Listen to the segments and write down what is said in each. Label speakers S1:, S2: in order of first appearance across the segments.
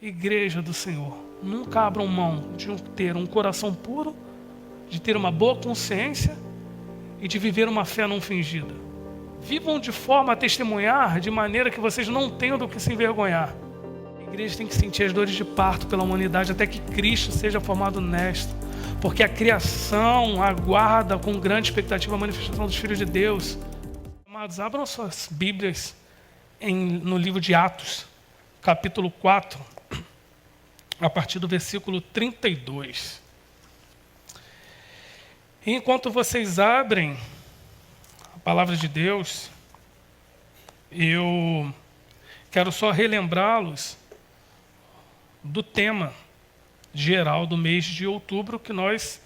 S1: igreja do Senhor, nunca abram mão de ter um coração puro, de ter uma boa consciência e de viver uma fé não fingida. Vivam de forma a testemunhar de maneira que vocês não tenham do que se envergonhar. A igreja tem que sentir as dores de parto pela humanidade até que Cristo seja formado nesta. Porque a criação aguarda com grande expectativa a manifestação dos filhos de Deus. Amados, abram suas Bíblias no livro de Atos, capítulo 4, a partir do versículo 32. E enquanto vocês abrem a palavra de Deus, eu quero só relembrá-los do tema geral do mês de outubro, que nós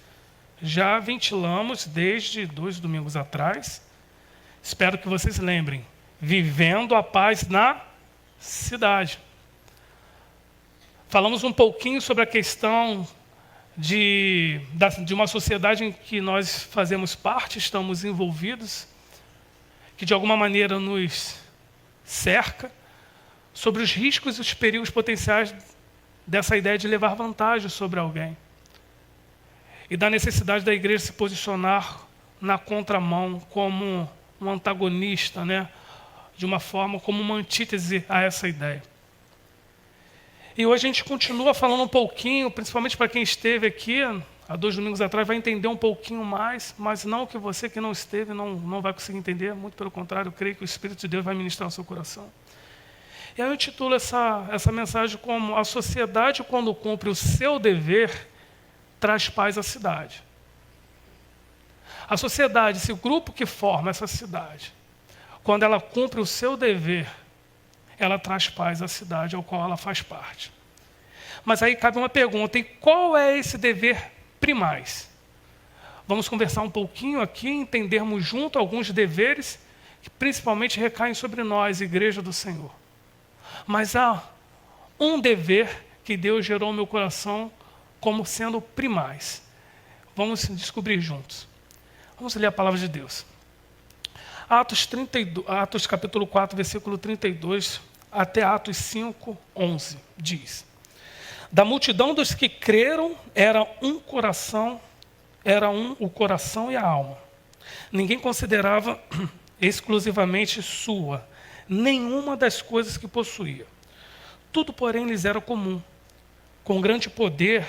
S1: já ventilamos desde 2 domingos atrás. Espero que vocês lembrem. Vivendo a paz na cidade. Falamos um pouquinho sobre a questão de uma sociedade em que nós fazemos parte, estamos envolvidos, que de alguma maneira nos cerca, sobre os riscos e os perigos potenciais dessa ideia de levar vantagem sobre alguém. E da necessidade da igreja se posicionar na contramão como um antagonista, né? De uma forma como uma antítese a essa ideia. E hoje a gente continua falando um pouquinho, principalmente para quem esteve aqui há 2 domingos atrás, vai entender um pouquinho mais, mas não que você que não esteve não vai conseguir entender, muito pelo contrário, eu creio que o Espírito de Deus vai ministrar no seu coração. E aí eu intitulo essa mensagem como: a sociedade, quando cumpre o seu dever, traz paz à cidade. A sociedade, esse grupo que forma essa cidade, quando ela cumpre o seu dever, ela traz paz à cidade ao qual ela faz parte. Mas aí cabe uma pergunta: e qual é esse dever primais? Vamos conversar um pouquinho aqui, entendermos junto alguns deveres que principalmente recaem sobre nós, Igreja do Senhor. Mas há um dever que Deus gerou no meu coração como sendo primais. Vamos descobrir juntos. Vamos ler a palavra de Deus. Atos capítulo 4, versículo 32, até Atos 5, 11, diz: da multidão dos que creram era o coração e a alma. Ninguém considerava exclusivamente sua nenhuma das coisas que possuía. Tudo, porém, lhes era comum. Com grande poder,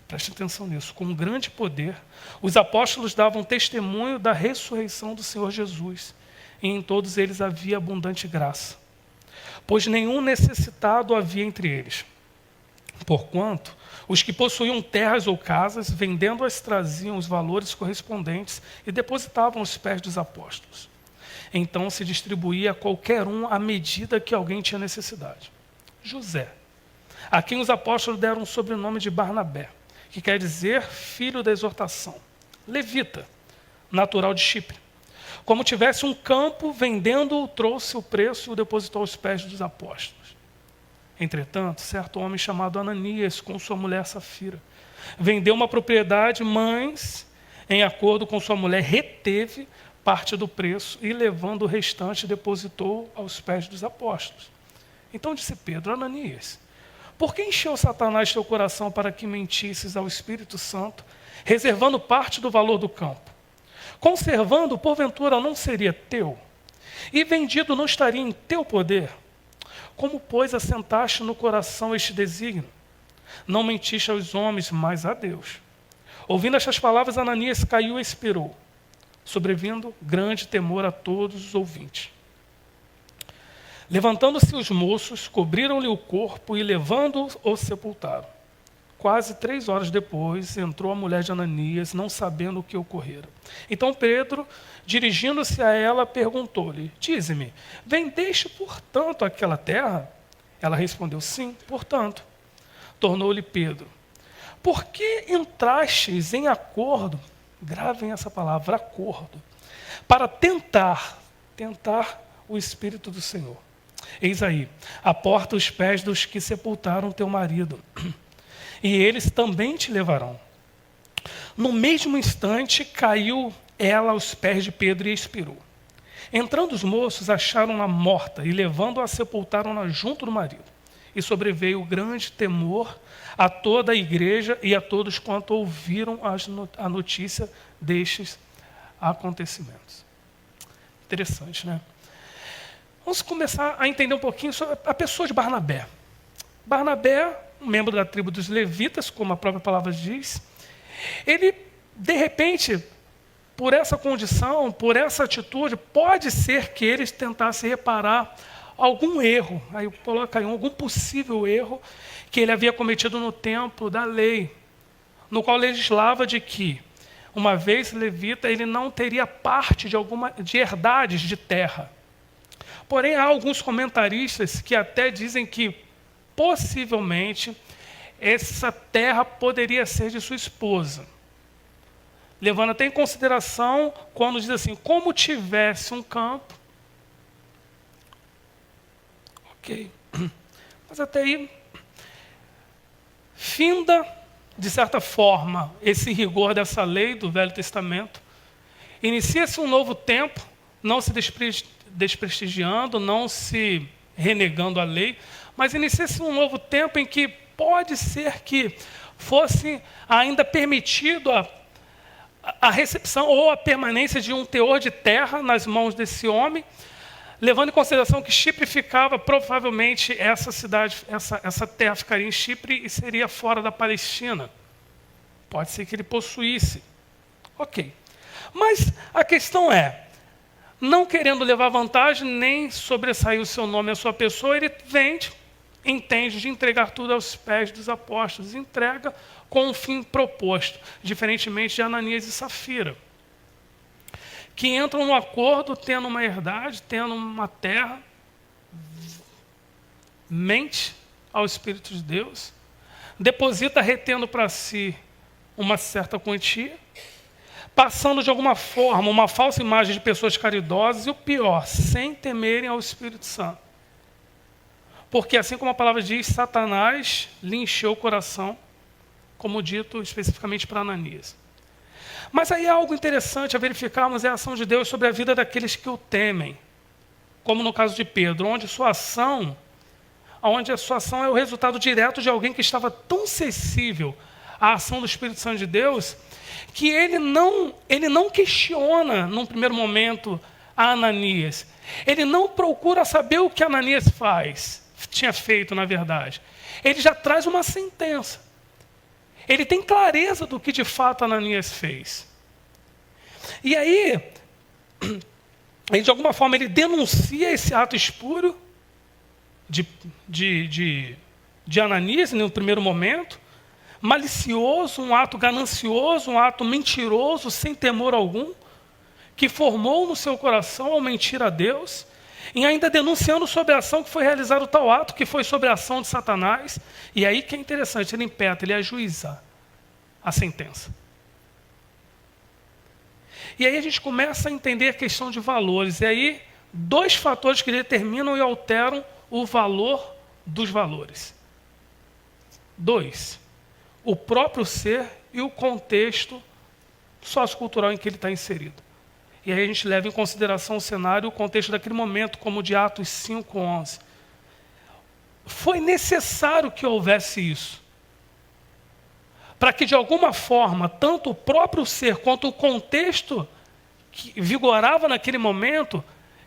S1: preste atenção nisso, com grande poder, os apóstolos davam testemunho da ressurreição do Senhor Jesus, e em todos eles havia abundante graça, pois nenhum necessitado havia entre eles. Porquanto, os que possuíam terras ou casas, vendendo-as, traziam os valores correspondentes e depositavam aos pés dos apóstolos. Então se distribuía a qualquer um à medida que alguém tinha necessidade. José, a quem os apóstolos deram o sobrenome de Barnabé, que quer dizer filho da exortação. Levita, natural de Chipre. Como tivesse um campo, vendendo-o, trouxe o preço e o depositou aos pés dos apóstolos. Entretanto, certo homem chamado Ananias, com sua mulher Safira, vendeu uma propriedade, mas, em acordo com sua mulher, reteve parte do preço e, levando o restante, depositou aos pés dos apóstolos. Então disse Pedro: Ananias, por que encheu Satanás teu coração para que mentisses ao Espírito Santo, reservando parte do valor do campo? Conservando, porventura, não seria teu? E vendido não estaria em teu poder? Como, pois, assentaste no coração este desígnio? Não mentiste aos homens, mas a Deus. Ouvindo estas palavras, Ananias caiu e expirou, sobrevindo grande temor a todos os ouvintes. Levantando-se os moços, cobriram-lhe o corpo e, levando-o, o sepultaram. Quase 3 horas depois, entrou a mulher de Ananias, não sabendo o que ocorrera. Então Pedro, dirigindo-se a ela, perguntou-lhe: dize-me, vendeste, portanto, aquela terra? Ela respondeu: sim, portanto. Tornou-lhe Pedro: por que entrastes em acordo, gravem essa palavra, acordo, para tentar o Espírito do Senhor? Eis aí, à porta os pés dos que sepultaram teu marido, e eles também te levarão. No mesmo instante, caiu ela aos pés de Pedro e expirou. Entrando os moços, acharam-na morta, e levando-a, sepultaram-na junto do marido. e sobreveio grande temor a toda a igreja e a todos quanto ouviram a notícia destes acontecimentos. Interessante, né? Vamos começar a entender um pouquinho sobre a pessoa de Barnabé. Barnabé, um membro da tribo dos levitas, como a própria palavra diz, ele, de repente, por essa condição, por essa atitude, pode ser que eles tentassem reparar algum erro, aí eu coloco aí algum possível erro que ele havia cometido no templo da lei, no qual legislava de que, uma vez levita, ele não teria parte de herdades de terra. Porém, há alguns comentaristas que até dizem que, possivelmente, essa terra poderia ser de sua esposa. Levando até em consideração quando diz assim, como tivesse um campo. Ok. Mas até aí, finda, de certa forma, esse rigor dessa lei do Velho Testamento. Inicia-se um novo tempo, não se desprestigiando, não se renegando a lei, mas inicia-se um novo tempo em que pode ser que fosse ainda permitido a recepção ou a permanência de um teor de terra nas mãos desse homem, levando em consideração que Chipre ficava, provavelmente essa cidade, essa terra ficaria em Chipre e seria fora da Palestina. Pode ser que ele possuísse. Ok. Mas a questão é, não querendo levar vantagem, nem sobressair o seu nome e a sua pessoa, ele entende de entregar tudo aos pés dos apóstolos, entrega com um fim proposto, diferentemente de Ananias e Safira, que entram no acordo tendo uma herdade, tendo uma terra, mente ao Espírito de Deus, deposita retendo para si uma certa quantia, passando de alguma forma uma falsa imagem de pessoas caridosas e o pior, sem temerem ao Espírito Santo. Porque assim como a palavra diz, Satanás lhe encheu o coração, como dito especificamente para Ananias. Mas aí algo interessante a verificarmos é a ação de Deus sobre a vida daqueles que o temem. Como no caso de Pedro, onde a sua ação é o resultado direto de alguém que estava tão sensível à ação do Espírito Santo de Deus, que ele não questiona, num primeiro momento, a Ananias. Ele não procura saber o que Ananias tinha feito, na verdade. Ele já traz uma sentença. Ele tem clareza do que de fato Ananias fez. E aí, de alguma forma, ele denuncia esse ato espúrio de Ananias, no primeiro momento, malicioso, um ato ganancioso, um ato mentiroso, sem temor algum, que formou no seu coração ao mentir a Deus, e ainda denunciando sobre a ação que foi realizado tal ato, que foi sobre a ação de Satanás. E aí que é interessante, ele impetra, ele ajuiza a sentença. E aí a gente começa a entender a questão de valores. E aí, dois fatores que determinam e alteram o valor dos valores. 2. O próprio ser e o contexto sociocultural em que ele está inserido. E aí a gente leva em consideração o cenário e o contexto daquele momento, como o de Atos 5:11. Foi necessário que houvesse isso, para que, de alguma forma, tanto o próprio ser quanto o contexto que vigorava naquele momento,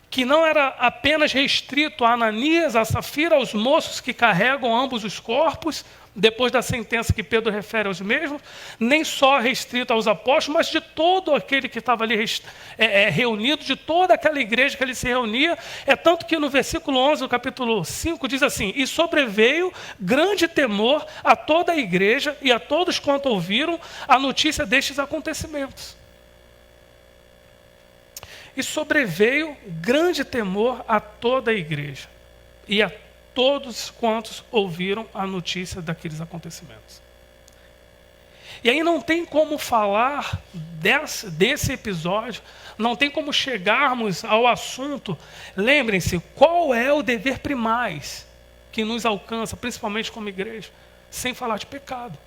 S1: que não era apenas restrito a Ananias, a Safira, aos moços que carregam ambos os corpos, depois da sentença que Pedro refere aos mesmos, nem só restrito aos apóstolos, mas de todo aquele que estava ali reunido, de toda aquela igreja que ele se reunia. É tanto que no versículo 11, do capítulo 5, diz assim, e sobreveio grande temor a toda a igreja e a todos quanto ouviram a notícia destes acontecimentos. E sobreveio grande temor a toda a igreja e a todos quantos ouviram a notícia daqueles acontecimentos. E aí não tem como falar desse episódio, não tem como chegarmos ao assunto. Lembrem-se, qual é o dever primais que nos alcança, principalmente como igreja, sem falar de pecado.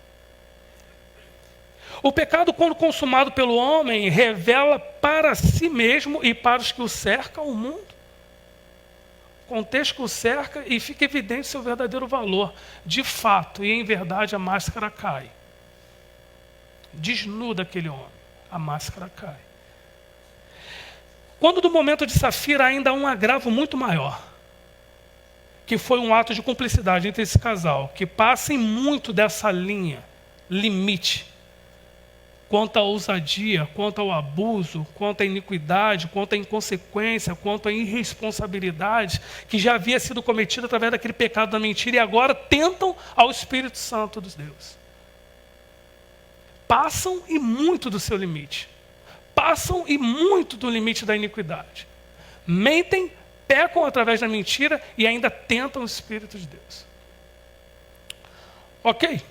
S1: O pecado, quando consumado pelo homem, revela para si mesmo e para os que o cercam o mundo. contexto que o cerca e fica evidente seu verdadeiro valor. De fato, e em verdade, a máscara cai. Desnuda aquele homem, a máscara cai. Quando do momento de Safira ainda há um agravo muito maior, que foi um ato de cumplicidade entre esse casal, que passa em muito dessa linha, limite, quanto à ousadia, quanto ao abuso, quanto à iniquidade, quanto à inconsequência, quanto à irresponsabilidade que já havia sido cometida através daquele pecado da mentira e agora tentam ao Espírito Santo dos Deus. Passam e muito do seu limite. Passam e muito do limite da iniquidade. Mentem, pecam através da mentira e ainda tentam o Espírito de Deus. Ok?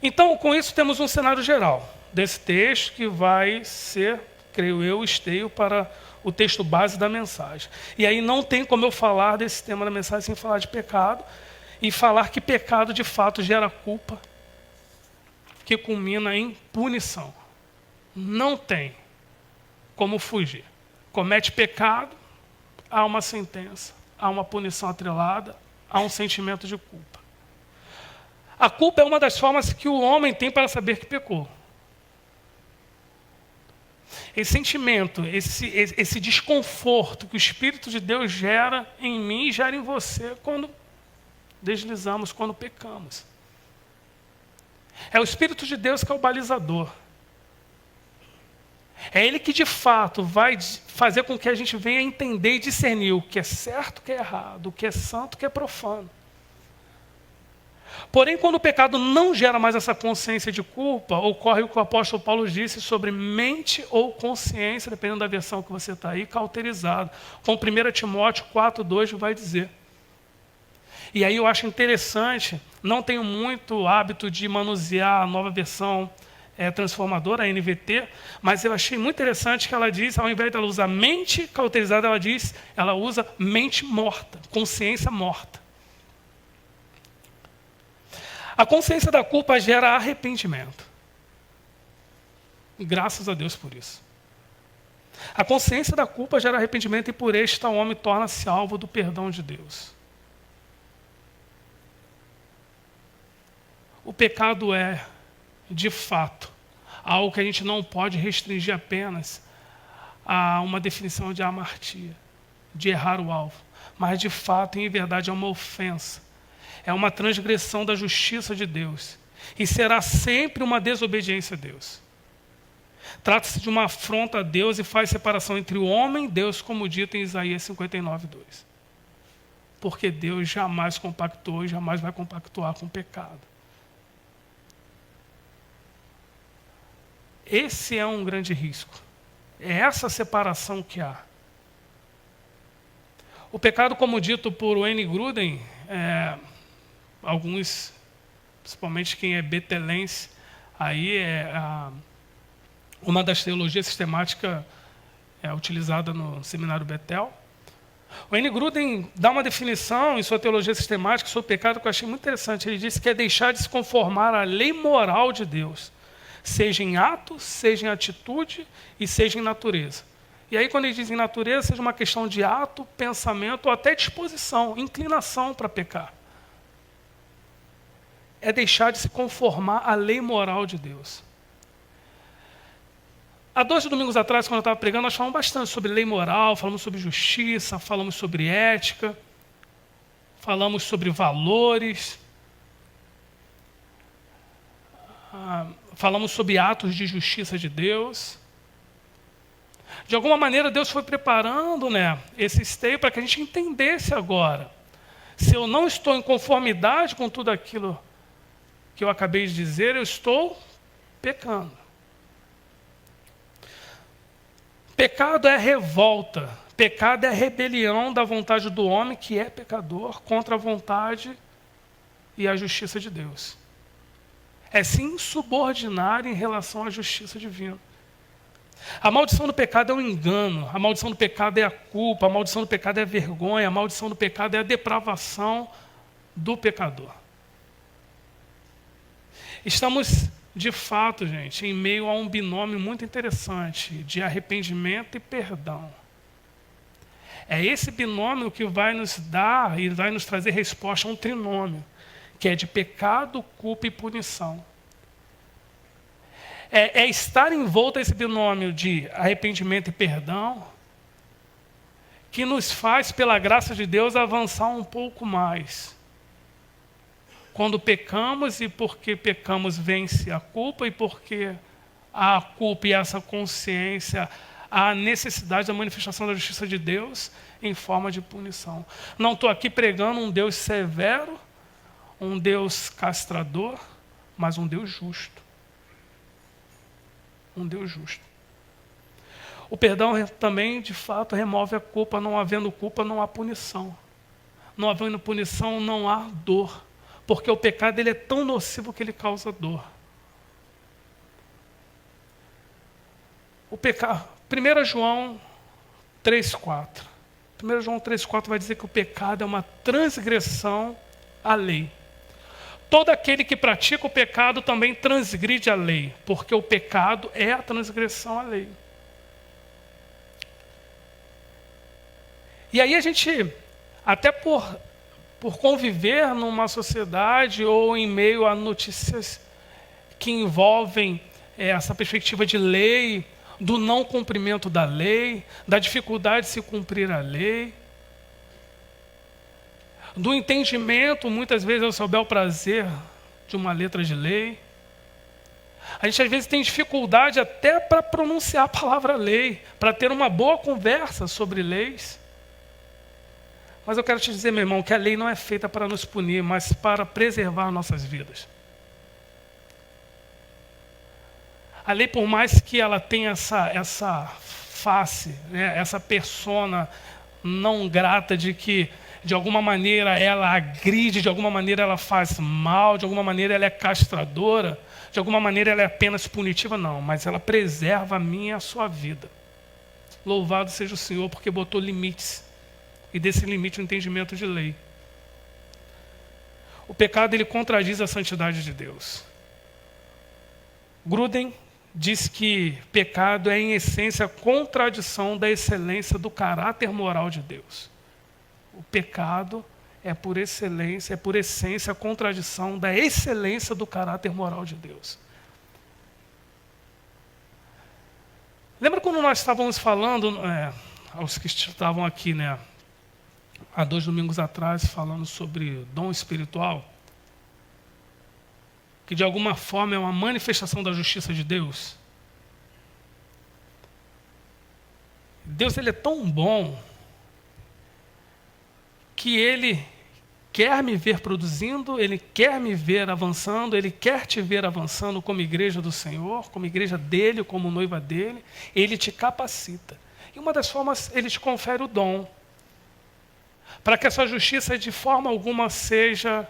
S1: Então, com isso, temos um cenário geral desse texto que vai ser, creio eu, esteio para o texto base da mensagem. E aí não tem como eu falar desse tema da mensagem sem falar de pecado e falar que pecado de fato gera culpa, que culmina em punição. Não tem como fugir. Comete pecado, há uma sentença, há uma punição atrelada, há um sentimento de culpa. A culpa é uma das formas que o homem tem para saber que pecou. Esse sentimento, esse desconforto que o Espírito de Deus gera em mim e gera em você quando deslizamos, quando pecamos. É o Espírito de Deus que é o balizador. É Ele que, de fato, vai fazer com que a gente venha entender e discernir o que é certo, o que é errado, o que é santo, o que é profano. Porém, quando o pecado não gera mais essa consciência de culpa, ocorre o que o apóstolo Paulo disse sobre mente ou consciência, dependendo da versão que você está aí, cauterizado. Como 1 Timóteo 4,2 vai dizer. E aí eu acho interessante, não tenho muito hábito de manusear a nova versão transformadora, a NVT, mas eu achei muito interessante que ela diz, ao invés de ela usar mente cauterizada, ela usa mente morta, consciência morta. A consciência da culpa gera arrependimento. Graças a Deus por isso. A consciência da culpa gera arrependimento e por este o homem torna-se alvo do perdão de Deus. O pecado é, de fato, algo que a gente não pode restringir apenas a uma definição de amartia, de errar o alvo. Mas, de fato, em verdade, é uma ofensa. É uma transgressão da justiça de Deus. E será sempre uma desobediência a Deus. Trata-se de uma afronta a Deus e faz separação entre o homem e Deus, como dito em Isaías 59:2. Porque Deus jamais compactou e jamais vai compactuar com o pecado. Esse é um grande risco. É essa separação que há. O pecado, como dito por Wayne Grudem, alguns, principalmente quem é betelense, aí uma das teologias sistemáticas utilizada no Seminário Betel. O Wayne Grudem dá uma definição em sua teologia sistemática sobre o pecado que eu achei muito interessante. Ele disse que é deixar de se conformar à lei moral de Deus, seja em ato, seja em atitude e seja em natureza. E aí, quando ele diz em natureza, seja uma questão de ato, pensamento ou até disposição, inclinação para pecar. É deixar de se conformar à lei moral de Deus. Há 2 domingos atrás, quando eu estava pregando, nós falamos bastante sobre lei moral, falamos sobre justiça, falamos sobre ética, falamos sobre valores, falamos sobre atos de justiça de Deus. De alguma maneira, Deus foi preparando, esse esteio para que a gente entendesse agora. Se eu não estou em conformidade com tudo aquilo que eu acabei de dizer, eu estou pecando. Pecado é revolta. Pecado é rebelião da vontade do homem, que é pecador, contra a vontade e a justiça de Deus. É se insubordinar em relação à justiça divina. A maldição do pecado é o engano, a maldição do pecado é a culpa, a maldição do pecado é a vergonha, a maldição do pecado é a depravação do pecador. Estamos, de fato, gente, em meio a um binômio muito interessante de arrependimento e perdão. É esse binômio que vai nos dar e vai nos trazer resposta a um trinômio, que é de pecado, culpa e punição. É estar envolto a esse binômio de arrependimento e perdão que nos faz, pela graça de Deus, avançar um pouco mais. Quando pecamos, e porque pecamos vence a culpa, e porque a culpa e essa consciência, a necessidade da manifestação da justiça de Deus em forma de punição. Não estou aqui pregando um Deus severo, um Deus castrador, mas um Deus justo. Um Deus justo. O perdão também, de fato, remove a culpa. Não havendo culpa, não há punição. Não havendo punição, não há dor. Porque o pecado ele é tão nocivo que ele causa dor. O pecado. 1 João 3,4. 1 João 3,4 vai dizer que o pecado é uma transgressão à lei. Todo aquele que pratica o pecado também transgride a lei, porque o pecado é a transgressão à lei. E aí a gente, até por conviver numa sociedade ou em meio a notícias que envolvem essa perspectiva de lei, do não cumprimento da lei, da dificuldade de se cumprir a lei, do entendimento, muitas vezes, ao seu bel prazer de uma letra de lei. A gente, às vezes, tem dificuldade até para pronunciar a palavra lei, para ter uma boa conversa sobre leis. Mas eu quero te dizer, meu irmão, que a lei não é feita para nos punir, mas para preservar nossas vidas. A lei, por mais que ela tenha essa face, né, essa persona não grata de que, de alguma maneira, ela agride, de alguma maneira ela faz mal, de alguma maneira ela é castradora, de alguma maneira ela é apenas punitiva, não, mas ela preserva a minha e a sua vida. Louvado seja o Senhor, porque botou limites, e desse limite o entendimento de lei. O pecado, ele contradiz a santidade de Deus. Gruden diz que pecado é, em essência, a contradição da excelência do caráter moral de Deus. O pecado é, por excelência, é por essência, a contradição da excelência do caráter moral de Deus. Lembra quando nós estávamos falando, aos que estavam aqui, né, há 2 domingos atrás, falando sobre dom espiritual? Que de alguma forma é uma manifestação da justiça de Deus. Deus, ele é tão bom que ele quer me ver produzindo, ele quer me ver avançando, ele quer te ver avançando como igreja do Senhor, como igreja dele, como noiva dele. Ele te capacita. E uma das formas, ele te confere o dom, para que essa justiça de forma alguma seja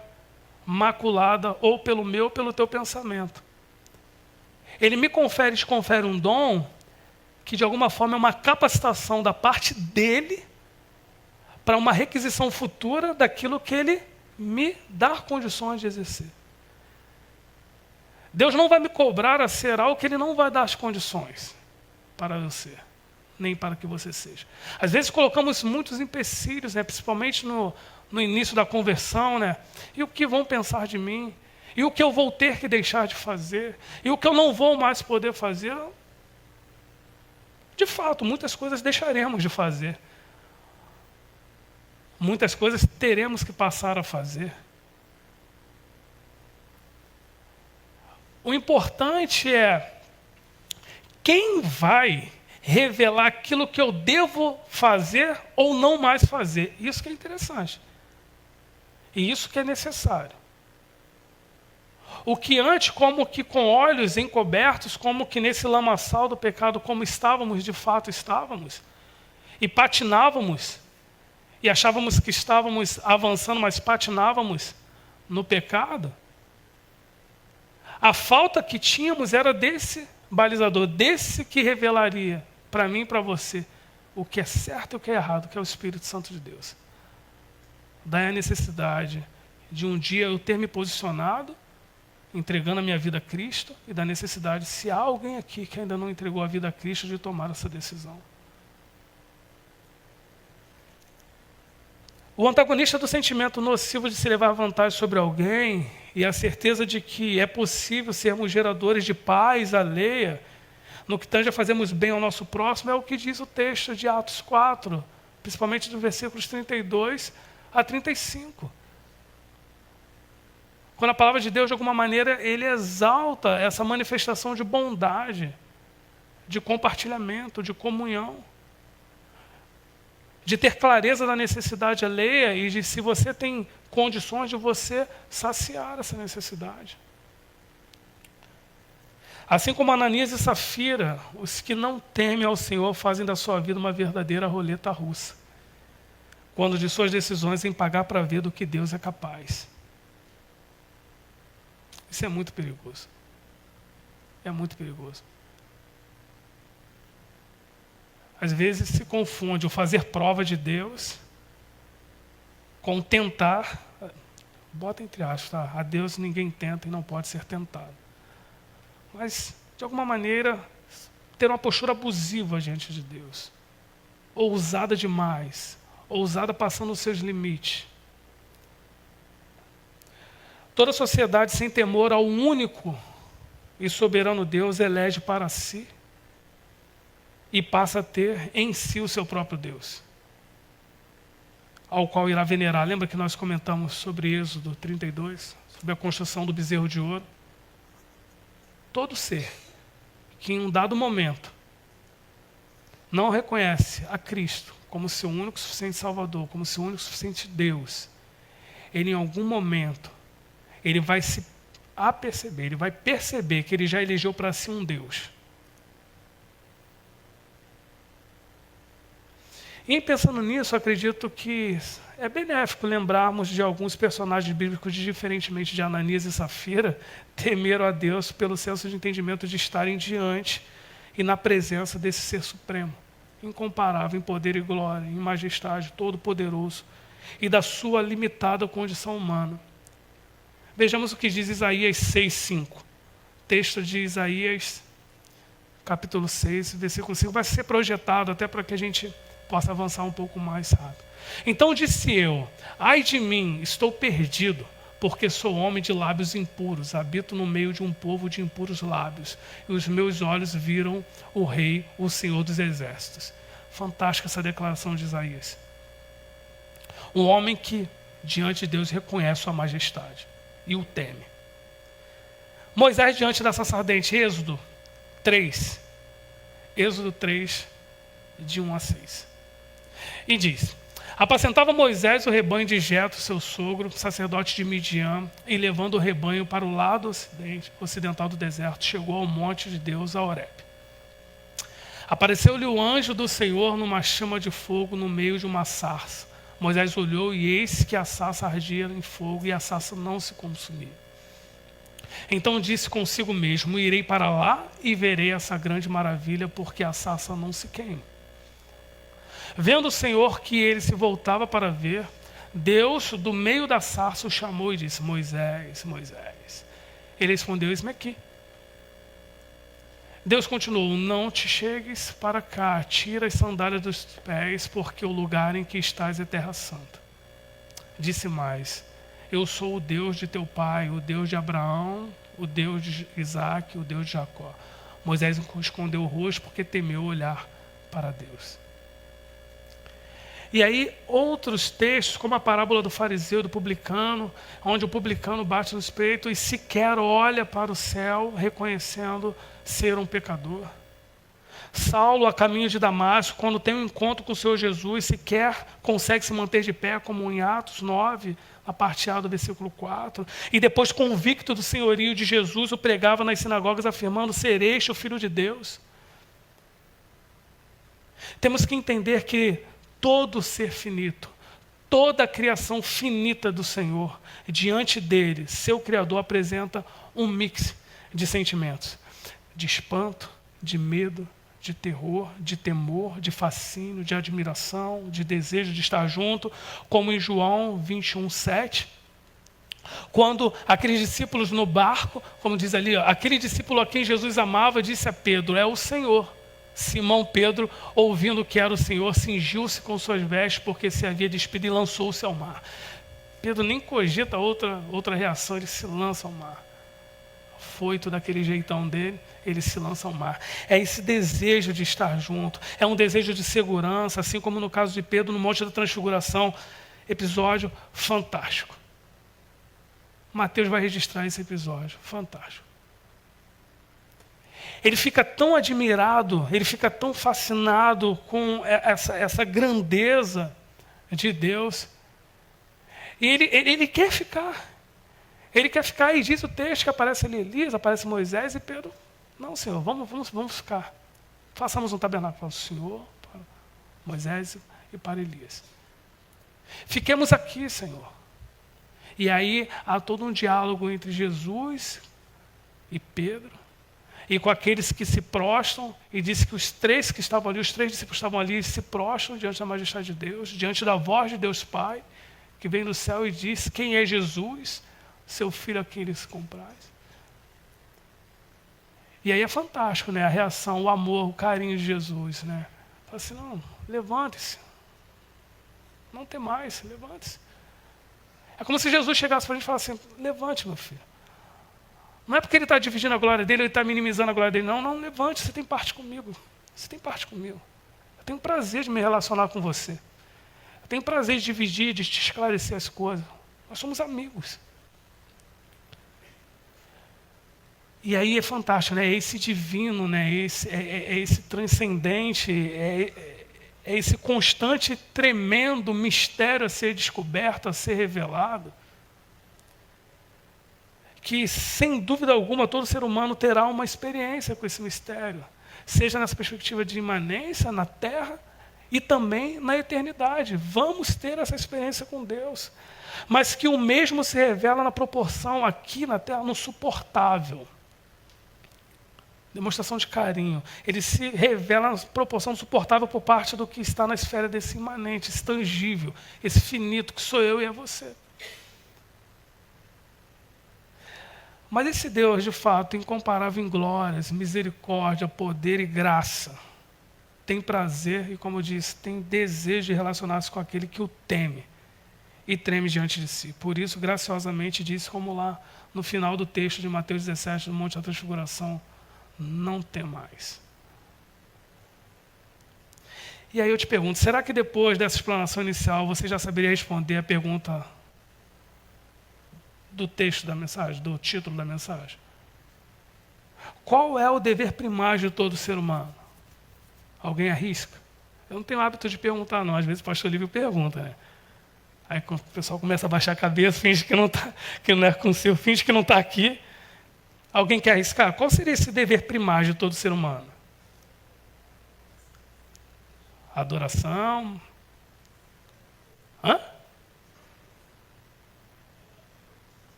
S1: maculada ou pelo meu ou pelo teu pensamento. Ele me confere, te confere um dom que de alguma forma é uma capacitação da parte dele para uma requisição futura daquilo que ele me dá condições de exercer. Deus não vai me cobrar a ser algo que ele não vai dar as condições para eu ser, nem para que você seja. Às vezes colocamos muitos empecilhos, né, principalmente no início da conversão, né? E o que vão pensar de mim? E o que eu vou ter que deixar de fazer? E o que eu não vou mais poder fazer? De fato, muitas coisas deixaremos de fazer. Muitas coisas teremos que passar a fazer. O importante é quem vai revelar aquilo que eu devo fazer ou não mais fazer. Isso que é interessante. E isso que é necessário. O que antes, como que com olhos encobertos, como que nesse lamaçal do pecado, como estávamos, de fato estávamos, e patinávamos, e achávamos que estávamos avançando, mas patinávamos no pecado, a falta que tínhamos era desse balizador, desse que revelaria para mim e para você o que é certo e o que é errado, que é o Espírito Santo de Deus. Daí a necessidade de um dia eu ter me posicionado, entregando a minha vida a Cristo, e da necessidade, se há alguém aqui que ainda não entregou a vida a Cristo, de tomar essa decisão. O antagonista do sentimento nocivo de se levar vantagem sobre alguém e a certeza de que é possível sermos geradores de paz alheia, no que tange a fazermos bem ao nosso próximo, é o que diz o texto de Atos 4, principalmente dos versículos 32 a 35. Quando a palavra de Deus, de alguma maneira, ele exalta essa manifestação de bondade, de compartilhamento, de comunhão, de ter clareza da necessidade alheia e de, se você tem condições, de você saciar essa necessidade. Assim como Ananias e Safira, os que não temem ao Senhor fazem da sua vida uma verdadeira roleta russa, quando de suas decisões em pagar para ver do que Deus é capaz. Isso é muito perigoso. É muito perigoso. Às vezes se confunde o fazer prova de Deus com tentar, bota entre aspas, tá? A Deus ninguém tenta e não pode ser tentado. Mas, de alguma maneira, ter uma postura abusiva diante de Deus. Ousada demais. Ousada passando os seus limites. Toda sociedade sem temor ao único e soberano Deus elege para si e passa a ter em si o seu próprio Deus, ao qual irá venerar. Lembra que nós comentamos sobre Êxodo 32, sobre a construção do bezerro de ouro? Todo ser que em um dado momento não reconhece a Cristo como seu único e suficiente Salvador, como seu único e suficiente Deus, ele em algum momento, ele vai se aperceber, ele vai perceber que ele já elegeu para si um Deus. E pensando nisso, acredito que é benéfico lembrarmos de alguns personagens bíblicos, diferentemente de Ananias e Safira, temeram a Deus pelo senso de entendimento de estarem diante e na presença desse ser supremo, incomparável em poder e glória, em majestade, todo-poderoso, e da sua limitada condição humana. Vejamos o que diz Isaías 6:5. Texto de Isaías, capítulo 6, versículo 5, vai ser projetado até para que a gente possa avançar um pouco mais rápido. Então disse eu: ai de mim, estou perdido, porque sou homem de lábios impuros, habito no meio de um povo de impuros lábios, e os meus olhos viram o Rei, o Senhor dos Exércitos. Fantástica essa declaração de Isaías. Um homem que, diante de Deus, reconhece sua majestade e o teme. Moisés, diante da sarça ardente, Êxodo 3, de 1 a 6. E diz: apacentava Moisés o rebanho de Jetro, seu sogro, sacerdote de Midian, e levando o rebanho para o lado ocidental do deserto, chegou ao monte de Deus, a Horeb. Apareceu-lhe o anjo do Senhor numa chama de fogo no meio de uma sarça. Moisés olhou e eis que a sarça ardia em fogo e a sarça não se consumia. Então disse consigo mesmo: irei para lá e verei essa grande maravilha, porque a sarça não se queima. Vendo o Senhor que ele se voltava para ver, Deus do meio da sarça o chamou e disse: Moisés, Moisés. Ele respondeu: eis-me aqui. Deus continuou: não te chegues para cá, tira as sandálias dos pés, porque o lugar em que estás é terra santa. Disse mais: eu sou o Deus de teu pai, o Deus de Abraão, o Deus de Isaque, o Deus de Jacó. Moisés escondeu o rosto porque temeu olhar para Deus. E aí outros textos, como a parábola do fariseu e do publicano, onde o publicano bate no peito e sequer olha para o céu, reconhecendo ser um pecador. Saulo, a caminho de Damasco, quando tem um encontro com o Senhor Jesus, sequer consegue se manter de pé, como em Atos 9, a parte A do versículo 4. E depois, convicto do senhorio de Jesus, o pregava nas sinagogas, afirmando ser este o Filho de Deus. Temos que entender que todo ser finito, toda a criação finita do Senhor, diante dele, seu Criador, apresenta um mix de sentimentos: de espanto, de medo, de terror, de temor, de fascínio, de admiração, de desejo de estar junto, como em João 21:7. Quando aqueles discípulos no barco, como diz ali, aquele discípulo a quem Jesus amava, disse a Pedro: é o Senhor. Simão Pedro, ouvindo que era o Senhor, cingiu-se com suas vestes, porque se havia despido, e lançou-se ao mar. Pedro nem cogita outra reação, ele se lança ao mar. Foito daquele jeitão dele, ele se lança ao mar. É esse desejo de estar junto, é um desejo de segurança, assim como no caso de Pedro, no Monte da Transfiguração. Episódio fantástico. Mateus vai registrar esse episódio, fantástico. Ele fica tão admirado, ele fica tão fascinado com essa grandeza de Deus. E ele quer ficar. Ele quer ficar, e diz o texto que aparece ali Elias, aparece Moisés, e Pedro, não, Senhor, vamos ficar. Façamos um tabernáculo para o Senhor, para Moisés e para Elias. Fiquemos aqui, Senhor. E aí há todo um diálogo entre Jesus e Pedro, e com aqueles que se prostram, e disse que os três discípulos estavam ali, se prostram diante da majestade de Deus, diante da voz de Deus Pai, que vem do céu e diz: quem é Jesus? Seu filho a quem eles comprais. E aí é fantástico, né? A reação, o amor, o carinho de Jesus, né? Fala assim, não, levante-se. Não tem mais, levante-se. É como se Jesus chegasse para a gente e falasse assim, levante, meu filho. Não é porque ele está dividindo a glória dele, ele está minimizando a glória dele. Não, levante, você tem parte comigo. Você tem parte comigo. Eu tenho prazer de me relacionar com você. Eu tenho prazer de dividir, de te esclarecer as coisas. Nós somos amigos. E aí é fantástico, né? É esse divino, né? É esse transcendente, é esse constante, tremendo mistério a ser descoberto, a ser revelado, que, sem dúvida alguma, todo ser humano terá uma experiência com esse mistério, seja nessa perspectiva de imanência na Terra e também na eternidade. Vamos ter essa experiência com Deus, mas que o mesmo se revela na proporção aqui na Terra, no suportável. Demonstração de carinho. Ele se revela na proporção suportável por parte do que está na esfera desse imanente, esse tangível, esse finito, que sou eu e é você. Mas esse Deus, de fato, incomparável em glórias, misericórdia, poder e graça, tem prazer e, como eu disse, tem desejo de relacionar-se com aquele que o teme e treme diante de si. Por isso, graciosamente, disse, como lá no final do texto de Mateus 17, no Monte da Transfiguração, não tem mais. E aí eu te pergunto, será que depois dessa explanação inicial você já saberia responder a pergunta do texto da mensagem, do título da mensagem? Qual é o dever primário de todo ser humano? Alguém arrisca? Eu não tenho hábito de perguntar, não. Às vezes o pastor Lívio pergunta, né? Aí o pessoal começa a baixar a cabeça, finge que não tá, que não é consigo, finge que não está aqui. Alguém quer arriscar? Qual seria esse dever primário de todo ser humano? Adoração?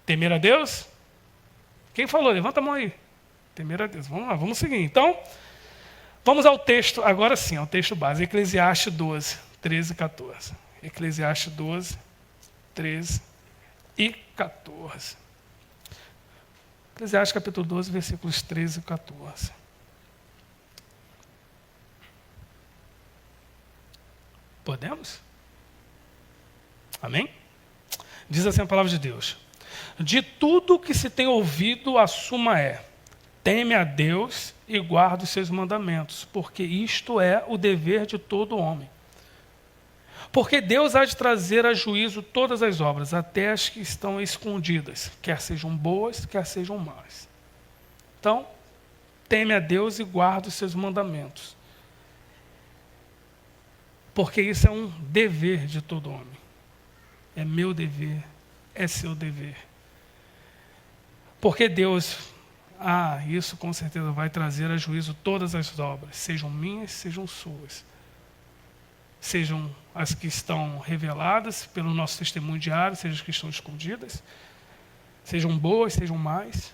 S1: Temer a Deus? Quem falou? Levanta a mão aí. Temer a Deus. Vamos lá, vamos seguir. Então, vamos ao texto, agora sim, ao texto base. Eclesiastes 12, 13 e 14. Eclesiastes 12, 13 e 14. Eclesiastes capítulo 12, versículos 13 e 14. Podemos? Amém? Diz assim a palavra de Deus. De tudo que se tem ouvido, a suma é: teme a Deus e guarda os seus mandamentos, porque isto é o dever de todo homem. Porque Deus há de trazer a juízo todas as obras, até as que estão escondidas, quer sejam boas, quer sejam más. Então, teme a Deus e guarda os seus mandamentos. Porque isso é um dever de todo homem. É meu dever, é seu dever. Porque Deus, isso com certeza vai trazer a juízo todas as obras, sejam minhas, sejam suas. Sejam as que estão reveladas pelo nosso testemunho diário, sejam as que estão escondidas, sejam boas, sejam más.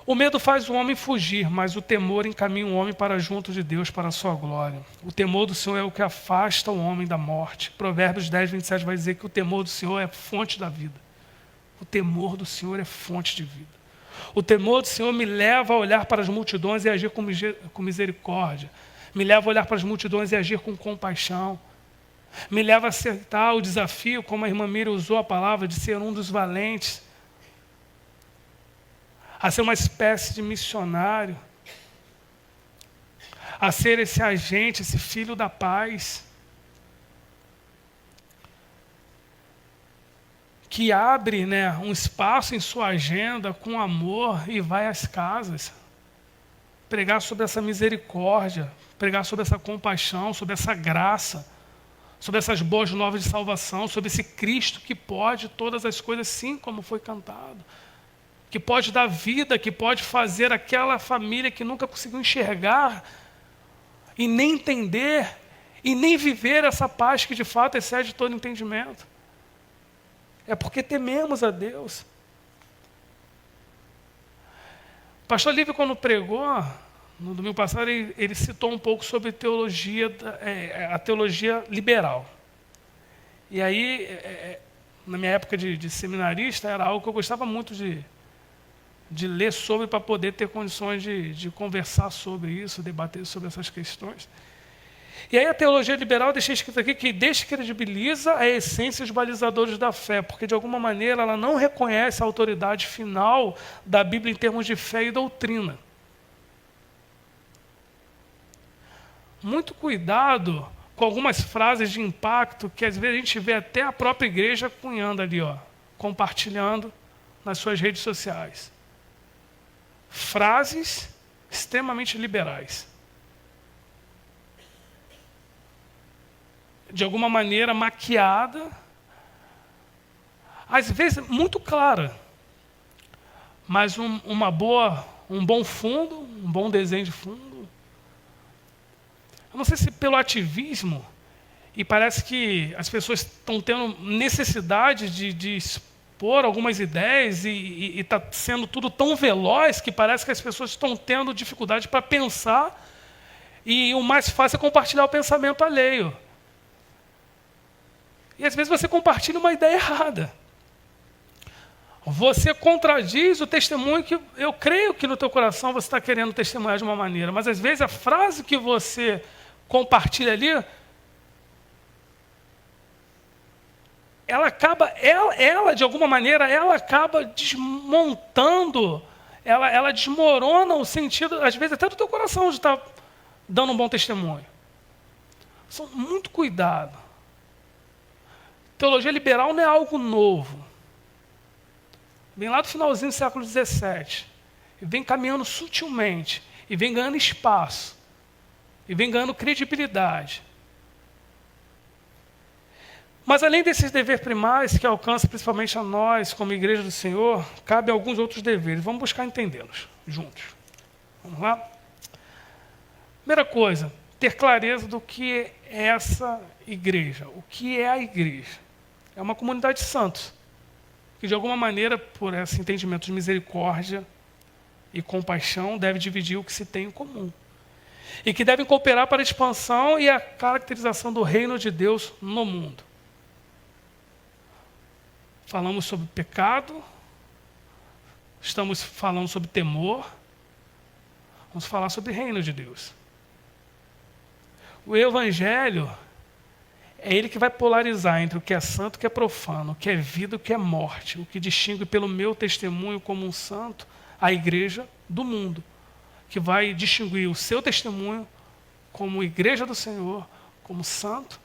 S1: O medo faz o homem fugir, mas o temor encaminha o homem para junto de Deus, para a sua glória. O temor do Senhor é o que afasta o homem da morte. Provérbios 10, 27 vai dizer que o temor do Senhor é fonte da vida. O temor do Senhor é fonte de vida. O temor do Senhor me leva a olhar para as multidões e agir com misericórdia. Me leva a olhar para as multidões e agir com compaixão. Me leva a aceitar o desafio, como a irmã Miriam usou a palavra, de ser um dos valentes. A ser uma espécie de missionário. A ser esse agente, esse filho da paz. Que abre, um espaço em sua agenda com amor e vai às casas. Pregar sobre essa misericórdia, pregar sobre essa compaixão, sobre essa graça, sobre essas boas novas de salvação, sobre esse Cristo que pode todas as coisas, sim, como foi cantado. Que pode dar vida, que pode fazer aquela família que nunca conseguiu enxergar e nem entender e nem viver essa paz que de fato excede todo entendimento. É porque tememos a Deus. O pastor Lívio, quando pregou, no domingo passado, ele citou um pouco sobre teologia, a teologia liberal. E aí, na minha época de seminarista, era algo que eu gostava muito de ler sobre, para poder ter condições de conversar sobre isso, debater sobre essas questões. E aí a teologia liberal deixa escrito aqui que descredibiliza a essência e os balizadores da fé, porque de alguma maneira ela não reconhece a autoridade final da Bíblia em termos de fé e doutrina. Muito cuidado com algumas frases de impacto que às vezes a gente vê até a própria igreja cunhando ali, compartilhando nas suas redes sociais. Frases extremamente liberais. De alguma maneira maquiada, às vezes muito clara, mas um bom fundo, um bom desenho de fundo. Eu não sei se pelo ativismo, e parece que as pessoas estão tendo necessidade de expor algumas ideias e está sendo tudo tão veloz que parece que as pessoas estão tendo dificuldade para pensar e o mais fácil é compartilhar o pensamento alheio. E às vezes você compartilha uma ideia errada. Você contradiz o testemunho que eu creio que no teu coração você está querendo testemunhar de uma maneira, mas às vezes a frase que você compartilha ali, ela de alguma maneira, ela acaba desmontando, ela desmorona o sentido, às vezes até do teu coração de estar dando um bom testemunho. Então, muito cuidado. Teologia liberal não é algo novo. Vem lá do finalzinho do século XVII. E vem caminhando sutilmente. E vem ganhando espaço. E vem ganhando credibilidade. Mas além desses deveres primários que alcançam principalmente a nós, como Igreja do Senhor, cabe alguns outros deveres. Vamos buscar entendê-los juntos. Vamos lá? Primeira coisa, ter clareza do que é essa igreja. O que é a igreja? É uma comunidade de santos, que de alguma maneira, por esse entendimento de misericórdia e compaixão, deve dividir o que se tem em comum. E que devem cooperar para a expansão e a caracterização do reino de Deus no mundo. Falamos sobre pecado, estamos falando sobre temor, vamos falar sobre o reino de Deus. O Evangelho é ele que vai polarizar entre o que é santo e o que é profano, o que é vida e o que é morte, o que distingue pelo meu testemunho como um santo a igreja do mundo, que vai distinguir o seu testemunho como igreja do Senhor, como santo.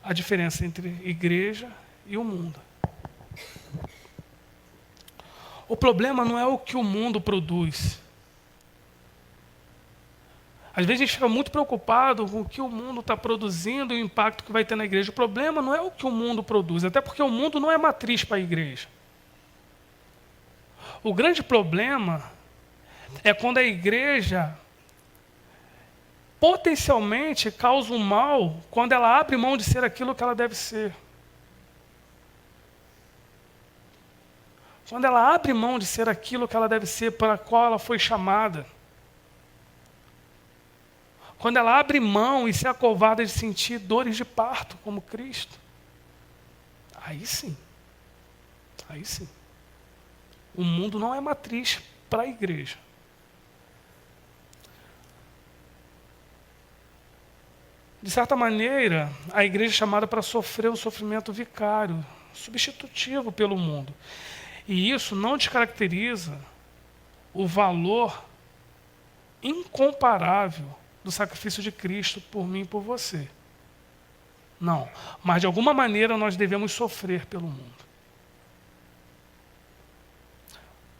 S1: A diferença entre igreja e o mundo. O problema não é o que o mundo produz. Às vezes a gente fica muito preocupado com o que o mundo está produzindo e o impacto que vai ter na igreja. O problema não é o que o mundo produz, até porque o mundo não é matriz para a igreja. O grande problema é quando a igreja potencialmente causa um mal quando ela abre mão de ser aquilo que ela deve ser. Quando ela abre mão de ser aquilo que ela deve ser, para a qual ela foi chamada. Quando ela abre mão e se acovarda de sentir dores de parto, como Cristo. Aí sim. Aí sim. O mundo não é matriz para a igreja. De certa maneira, a igreja é chamada para sofrer o sofrimento vicário, substitutivo pelo mundo. E isso não descaracteriza o valor incomparável do sacrifício de Cristo por mim e por você. Não, mas de alguma maneira nós devemos sofrer pelo mundo.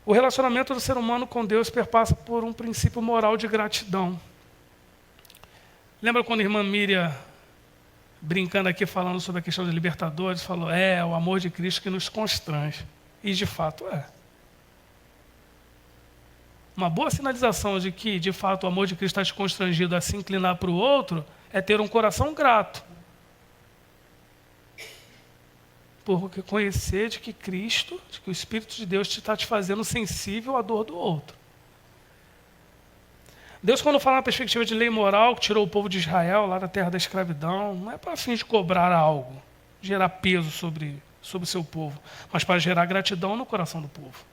S1: O relacionamento do ser humano com Deus perpassa por um princípio moral de gratidão. Lembra quando a irmã Miriam, brincando aqui, falando sobre a questão dos libertadores, falou, o amor de Cristo que nos constrange. E de fato é. Uma boa sinalização de que, de fato, o amor de Cristo está te constrangido a se inclinar para o outro é ter um coração grato. Porque conhecer de que Cristo, de que o Espírito de Deus está te fazendo sensível à dor do outro. Deus, quando fala na perspectiva de lei moral, que tirou o povo de Israel lá da terra da escravidão, não é para fim de cobrar algo, gerar peso sobre o seu povo, mas para gerar gratidão no coração do povo.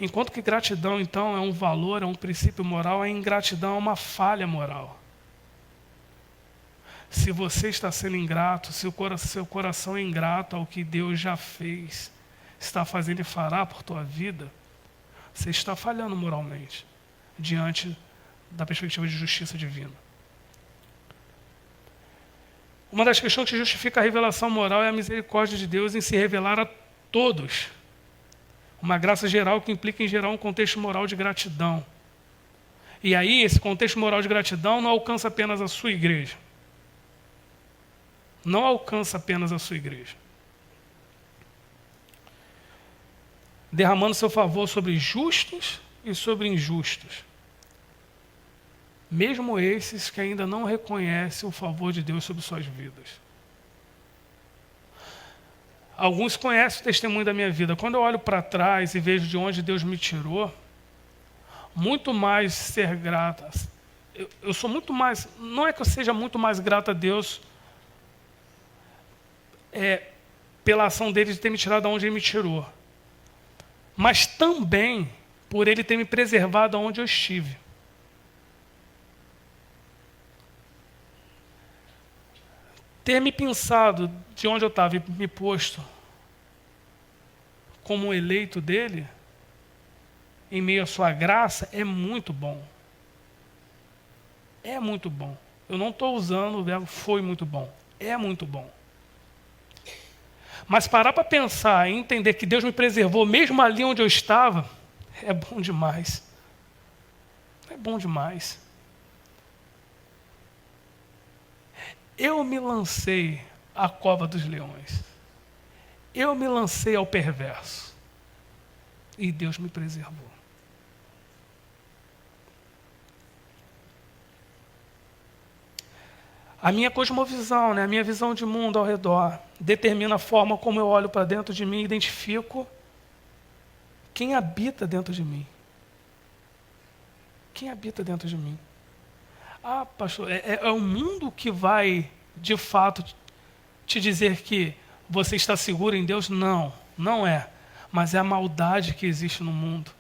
S1: Enquanto que gratidão, então, é um valor, é um princípio moral, a ingratidão é uma falha moral. Se você está sendo ingrato, se o seu coração é ingrato ao que Deus já fez, está fazendo e fará por tua vida, você está falhando moralmente, diante da perspectiva de justiça divina. Uma das questões que justifica a revelação moral é a misericórdia de Deus em se revelar a todos. Uma graça geral que implica em gerar um contexto moral de gratidão. E aí, esse contexto moral de gratidão não alcança apenas a sua igreja. Não alcança apenas a sua igreja. Derramando seu favor sobre justos e sobre injustos. Mesmo esses que ainda não reconhecem o favor de Deus sobre suas vidas. Alguns conhecem o testemunho da minha vida. Quando eu olho para trás e vejo de onde Deus me tirou, muito mais ser grata. Eu sou muito mais, não é que eu seja muito mais grato a Deus pela ação dele de ter me tirado de onde ele me tirou, mas também por ele ter me preservado onde eu estive. Ter me pensado de onde eu estava e me posto como um eleito dele, em meio à sua graça, é muito bom. É muito bom. Eu não estou usando o verbo foi muito bom. É muito bom. Mas parar para pensar e entender que Deus me preservou mesmo ali onde eu estava, é bom demais. É bom demais. Eu me lancei à cova dos leões. Eu me lancei ao perverso. E Deus me preservou. A minha cosmovisão, a minha visão de mundo ao redor, determina a forma como eu olho para dentro de mim e identifico quem habita dentro de mim. Quem habita dentro de mim? Ah, pastor, é o mundo que vai, de fato, te dizer que você está seguro em Deus? Não, não é. Mas é a maldade que existe no mundo.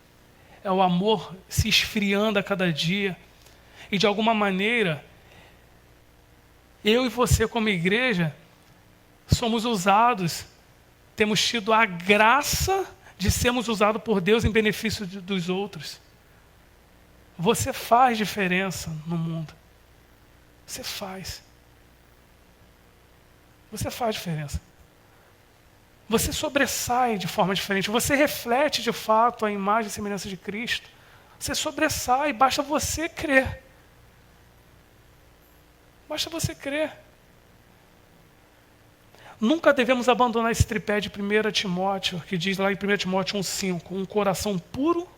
S1: É o amor se esfriando a cada dia. E, de alguma maneira, eu e você, como igreja, somos usados, temos tido a graça de sermos usados por Deus em benefício dos outros. Você faz diferença no mundo. Você faz. Você faz diferença. Você sobressai de forma diferente. Você reflete, de fato, a imagem e semelhança de Cristo. Você sobressai, basta você crer. Basta você crer. Nunca devemos abandonar esse tripé de 1 Timóteo, que diz lá em 1 Timóteo 1,5, um coração puro,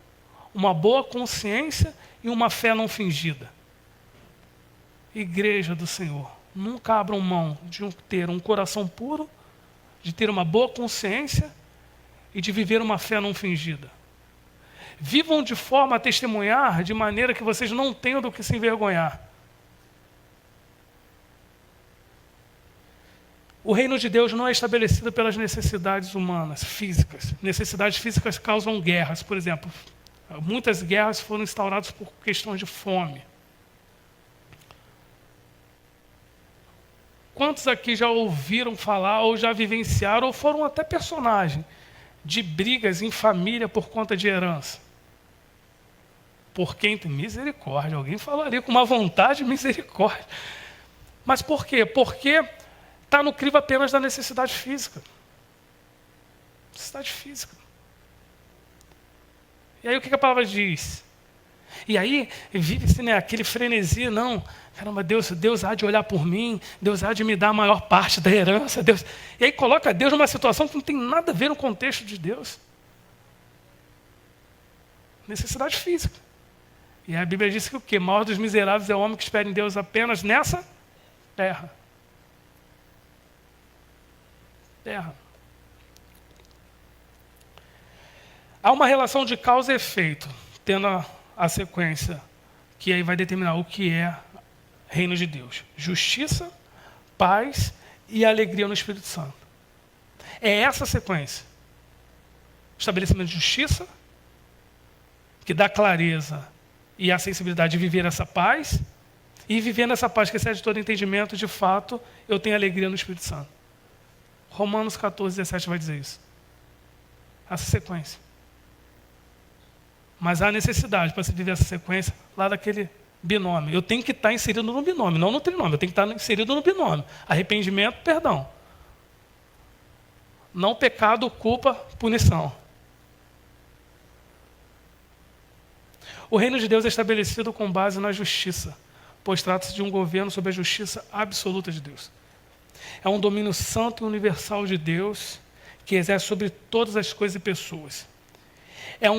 S1: uma boa consciência e uma fé não fingida. Igreja do Senhor, nunca abram mão de ter um coração puro, de ter uma boa consciência e de viver uma fé não fingida. Vivam de forma a testemunhar de maneira que vocês não tenham do que se envergonhar. O reino de Deus não é estabelecido pelas necessidades humanas, físicas. Necessidades físicas causam guerras, por exemplo. Muitas guerras foram instauradas por questões de fome. Quantos aqui já ouviram falar, ou já vivenciaram, ou foram até personagem de brigas em família por conta de herança? Por quem tem misericórdia, alguém falaria com uma vontade de misericórdia. Mas por quê? Porque está no crivo apenas da necessidade física. Necessidade física. E aí o que a palavra diz? E aí vive-se aquele frenesi, não, caramba, Deus há de olhar por mim, Deus há de me dar a maior parte da herança. Deus. E aí coloca Deus numa situação que não tem nada a ver no contexto de Deus. Necessidade física. E a Bíblia diz que o quê? O maior dos miseráveis é o homem que espera em Deus apenas nessa terra. Há uma relação de causa e efeito, tendo a sequência, que aí vai determinar o que é reino de Deus. Justiça, paz e alegria no Espírito Santo. É essa a sequência. Estabelecimento de justiça, que dá clareza e a sensibilidade de viver essa paz, e vivendo essa paz que excede todo entendimento, de fato, eu tenho alegria no Espírito Santo. Romanos 14, 17 vai dizer isso. Essa sequência. Mas há necessidade para se viver essa sequência lá daquele binômio. Eu tenho que estar inserido no binômio, não no trinômio. Eu tenho que estar inserido no binômio. Arrependimento, perdão. Não pecado, culpa, punição. O reino de Deus é estabelecido com base na justiça, pois trata-se de um governo sob a justiça absoluta de Deus. É um domínio santo e universal de Deus que exerce sobre todas as coisas e pessoas. É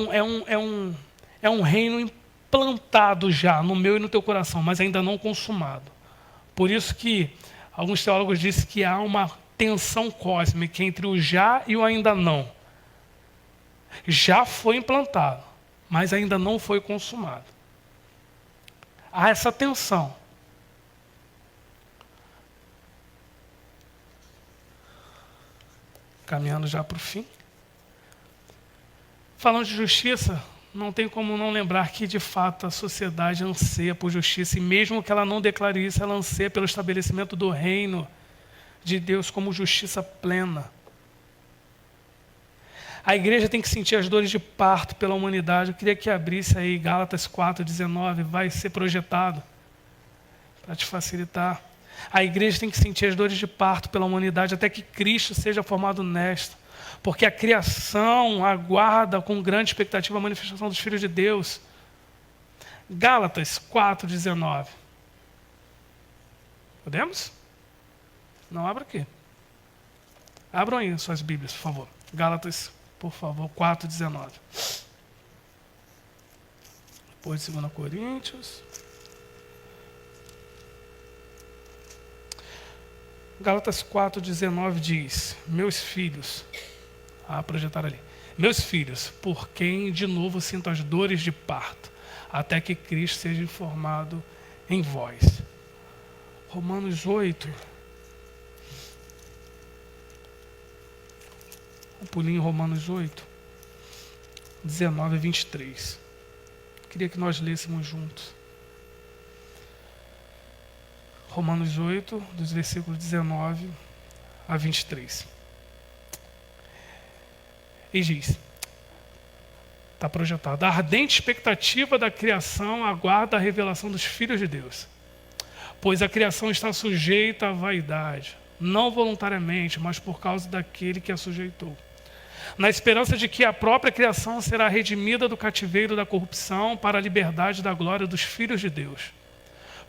S1: um reino implantado já no meu e no teu coração, mas ainda não consumado. Por isso que alguns teólogos dizem que há uma tensão cósmica entre o já e o ainda não. Já foi implantado, mas ainda não foi consumado. Há essa tensão. Caminhando já para o fim. Falando de justiça, não tem como não lembrar que, de fato, a sociedade anseia por justiça, e mesmo que ela não declare isso, ela anseia pelo estabelecimento do reino de Deus como justiça plena. A igreja tem que sentir as dores de parto pela humanidade. Eu queria que abrisse aí Gálatas 4:19, vai ser projetado para te facilitar. A igreja tem que sentir as dores de parto pela humanidade até que Cristo seja formado nesta. Porque a criação aguarda com grande expectativa a manifestação dos filhos de Deus. Gálatas 4:19. Podemos? Não, abra aqui. Abram aí suas Bíblias, por favor. Gálatas, por favor, 4:19. Depois de 2 Coríntios. Gálatas 4:19 diz: meus filhos, projetar ali, meus filhos, por quem de novo sinto as dores de parto, até que Cristo seja formado em vós. Romanos 8. Um pulinho em Romanos 8, 19 a 23. Queria que nós lêssemos juntos. Romanos 8, dos versículos 19 a 23. E diz, está projetado, a ardente expectativa da criação aguarda a revelação dos filhos de Deus. Pois a criação está sujeita à vaidade, não voluntariamente, mas por causa daquele que a sujeitou. Na esperança de que a própria criação será redimida do cativeiro da corrupção para a liberdade da glória dos filhos de Deus.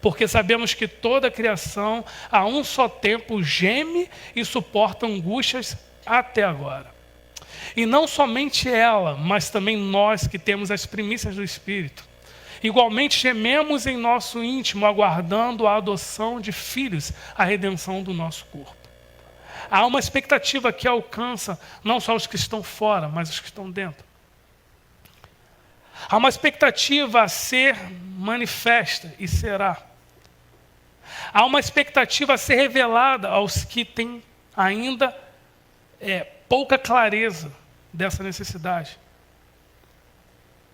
S1: Porque sabemos que toda a criação a um só tempo geme e suporta angústias até agora. E não somente ela, mas também nós que temos as primícias do Espírito. Igualmente gememos em nosso íntimo, aguardando a adoção de filhos, a redenção do nosso corpo. Há uma expectativa que alcança não só os que estão fora, mas os que estão dentro. Há uma expectativa a ser manifesta e será. Há uma expectativa a ser revelada aos que têm ainda pouca clareza dessa necessidade.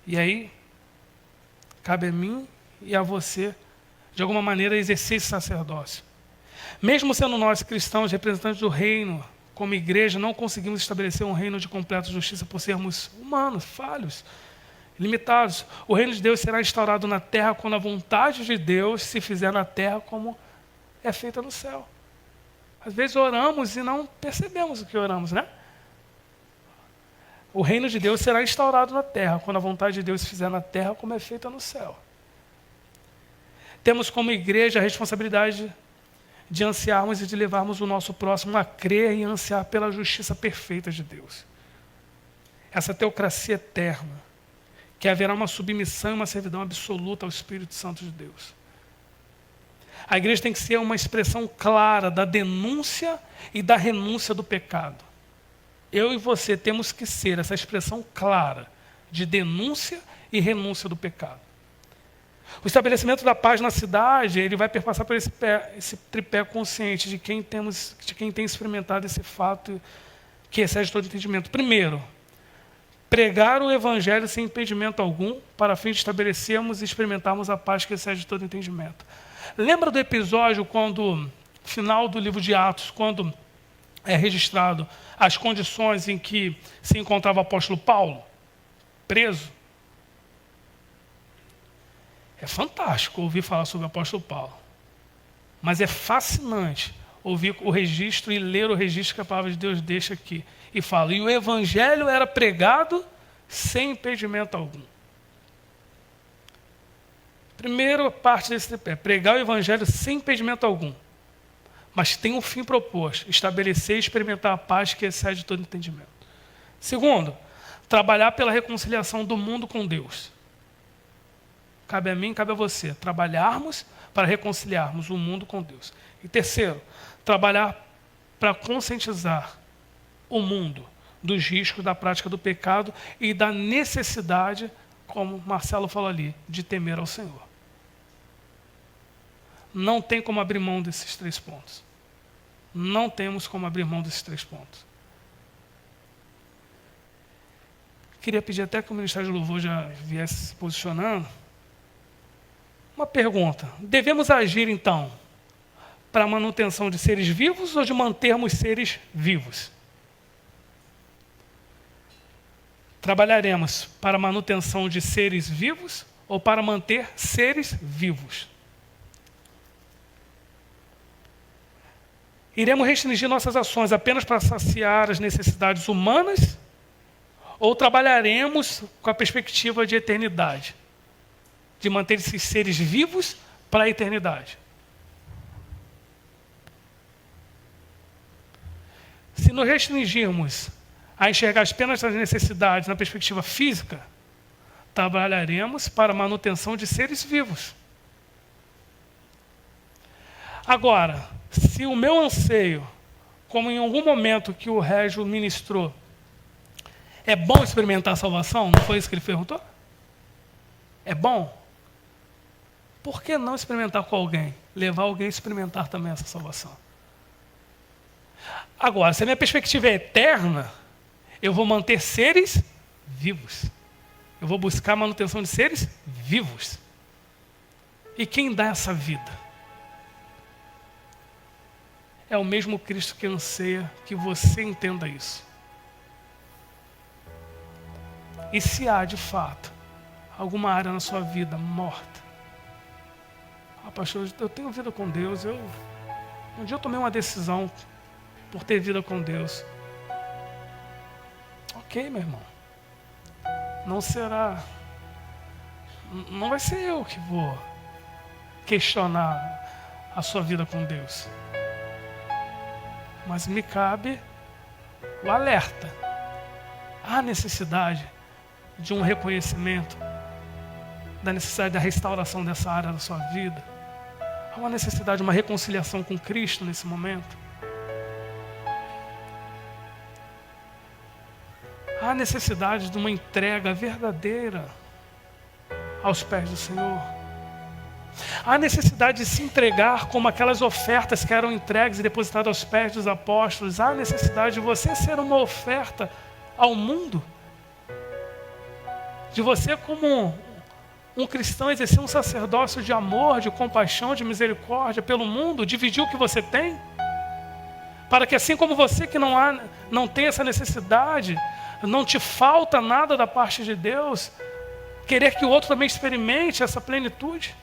S1: E aí, cabe a mim e a você, de alguma maneira, exercer esse sacerdócio. Mesmo sendo nós cristãos, representantes do reino, como igreja, não conseguimos estabelecer um reino de completa justiça por sermos humanos, falhos, limitados. O reino de Deus será instaurado na terra quando a vontade de Deus se fizer na terra como é feita no céu. Às vezes oramos e não percebemos o que oramos, né? O reino de Deus será instaurado na terra quando a vontade de Deus se fizer na terra como é feita no céu. Temos como igreja a responsabilidade de ansiarmos e de levarmos o nosso próximo a crer e ansiar pela justiça perfeita de Deus. Essa teocracia eterna, que haverá uma submissão e uma servidão absoluta ao Espírito Santo de Deus. A igreja tem que ser uma expressão clara da denúncia e da renúncia do pecado. Eu e você temos que ser essa expressão clara de denúncia e renúncia do pecado. O estabelecimento da paz na cidade, ele vai perpassar por esse tripé consciente de quem tem experimentado esse fato que excede todo entendimento. Primeiro, pregar o evangelho sem impedimento algum, para a fim de estabelecermos e experimentarmos a paz que excede todo entendimento. Lembra do episódio final do livro de Atos, quando é registrado as condições em que se encontrava o apóstolo Paulo, preso? É fantástico ouvir falar sobre o apóstolo Paulo, mas é fascinante ouvir o registro e ler o registro que a palavra de Deus deixa aqui. E fala, e o evangelho era pregado sem impedimento algum. Primeira parte desse tripé, pregar o evangelho sem impedimento algum. Mas tem um fim proposto, estabelecer e experimentar a paz que excede todo entendimento. Segundo, trabalhar pela reconciliação do mundo com Deus. Cabe a mim, cabe a você, trabalharmos para reconciliarmos o mundo com Deus. E terceiro, trabalhar para conscientizar o mundo dos riscos da prática do pecado e da necessidade, como Marcelo falou ali, de temer ao Senhor. Não tem como abrir mão desses 3 pontos. Não temos como abrir mão desses 3 pontos. Queria pedir até que o Ministério de Louvor já viesse se posicionando. Uma pergunta, devemos agir então para a manutenção de seres vivos ou de mantermos seres vivos? Trabalharemos para a manutenção de seres vivos ou para manter seres vivos? Iremos restringir nossas ações apenas para saciar as necessidades humanas ou trabalharemos com a perspectiva de eternidade? De manter esses seres vivos para a eternidade. Se nos restringirmos a enxergar apenas as necessidades na perspectiva física, trabalharemos para a manutenção de seres vivos. Agora, se o meu anseio, como em algum momento que o Régio ministrou, é bom experimentar a salvação? Não foi isso que ele perguntou? É bom? Por que não experimentar com alguém? Levar alguém a experimentar também essa salvação. Agora, se a minha perspectiva é eterna, eu vou manter seres vivos. Eu vou buscar a manutenção de seres vivos. E quem dá essa vida? É o mesmo Cristo que anseia que você entenda isso. E se há, de fato, alguma área na sua vida morta, pastor, eu tenho vida com Deus, um dia eu tomei uma decisão por ter vida com Deus. Ok, meu irmão. Não vai ser eu que vou questionar a sua vida com Deus. Mas me cabe o alerta. Há necessidade de um reconhecimento da necessidade da restauração dessa área da sua vida. Há uma necessidade de uma reconciliação com Cristo nesse momento. Há necessidade de uma entrega verdadeira aos pés do Senhor. Há necessidade de se entregar como aquelas ofertas que eram entregues e depositadas aos pés dos apóstolos. Há necessidade de você ser uma oferta ao mundo. De você, como um cristão, exercer um sacerdócio de amor, de compaixão, de misericórdia pelo mundo, dividir o que você tem. Para que assim como você que não tem essa necessidade, não te falta nada da parte de Deus, querer que o outro também experimente essa plenitude.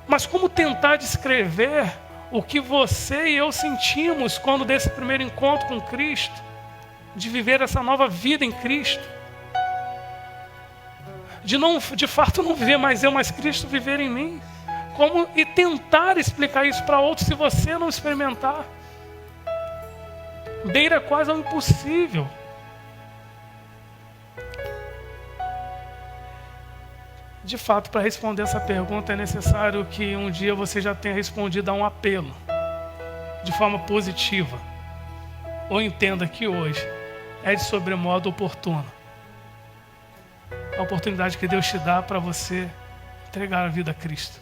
S1: Mas como tentar descrever o que você e eu sentimos quando desse primeiro encontro com Cristo, de viver essa nova vida em Cristo, de fato não viver mais eu, mas Cristo viver em mim? E tentar explicar isso para outros se você não experimentar? Beira quase ao impossível. De fato, para responder essa pergunta é necessário que um dia você já tenha respondido a um apelo de forma positiva. Ou entenda que hoje é de sobremodo oportuno. A oportunidade que Deus te dá para você entregar a vida a Cristo.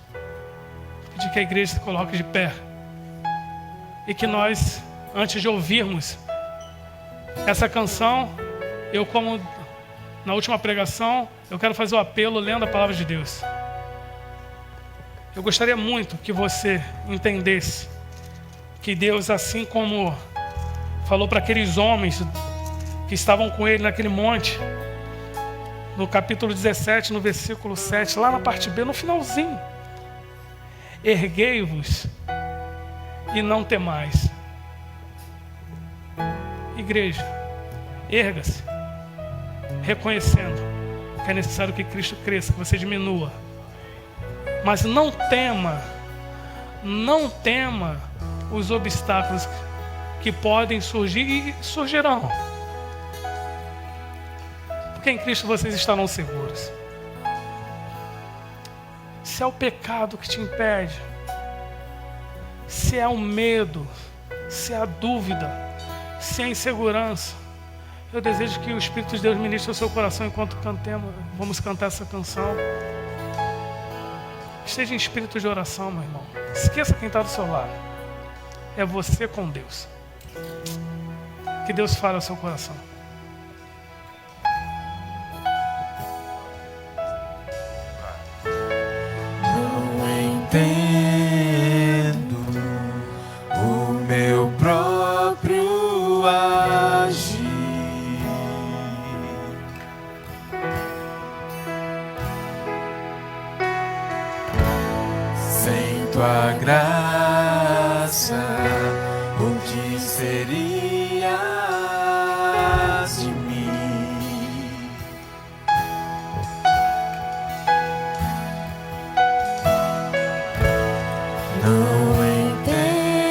S1: Pedir que a igreja se coloque de pé. E que nós, antes de ouvirmos essa canção, eu como na última pregação, eu quero fazer o apelo lendo a palavra de Deus. Eu gostaria muito que você entendesse que Deus, assim como falou para aqueles homens que estavam com ele naquele monte, no capítulo 17, no versículo 7, lá na parte B, no finalzinho: erguei-vos e não temais. Igreja, erga-se, reconhecendo que é necessário que Cristo cresça, que você diminua. Mas não tema os obstáculos que podem surgir e surgirão. Porque em Cristo vocês estarão seguros. Se é o pecado que te impede, se é o medo, se é a dúvida, se é a insegurança, eu desejo que o Espírito de Deus ministre o seu coração enquanto vamos cantar essa canção. Esteja em espírito de oração, meu irmão. Esqueça quem está do seu lado. É você com Deus. Que Deus fale ao seu coração.
S2: Não entendo o meu próprio agir. Sem tua graça, o que seria de mim? Não entendo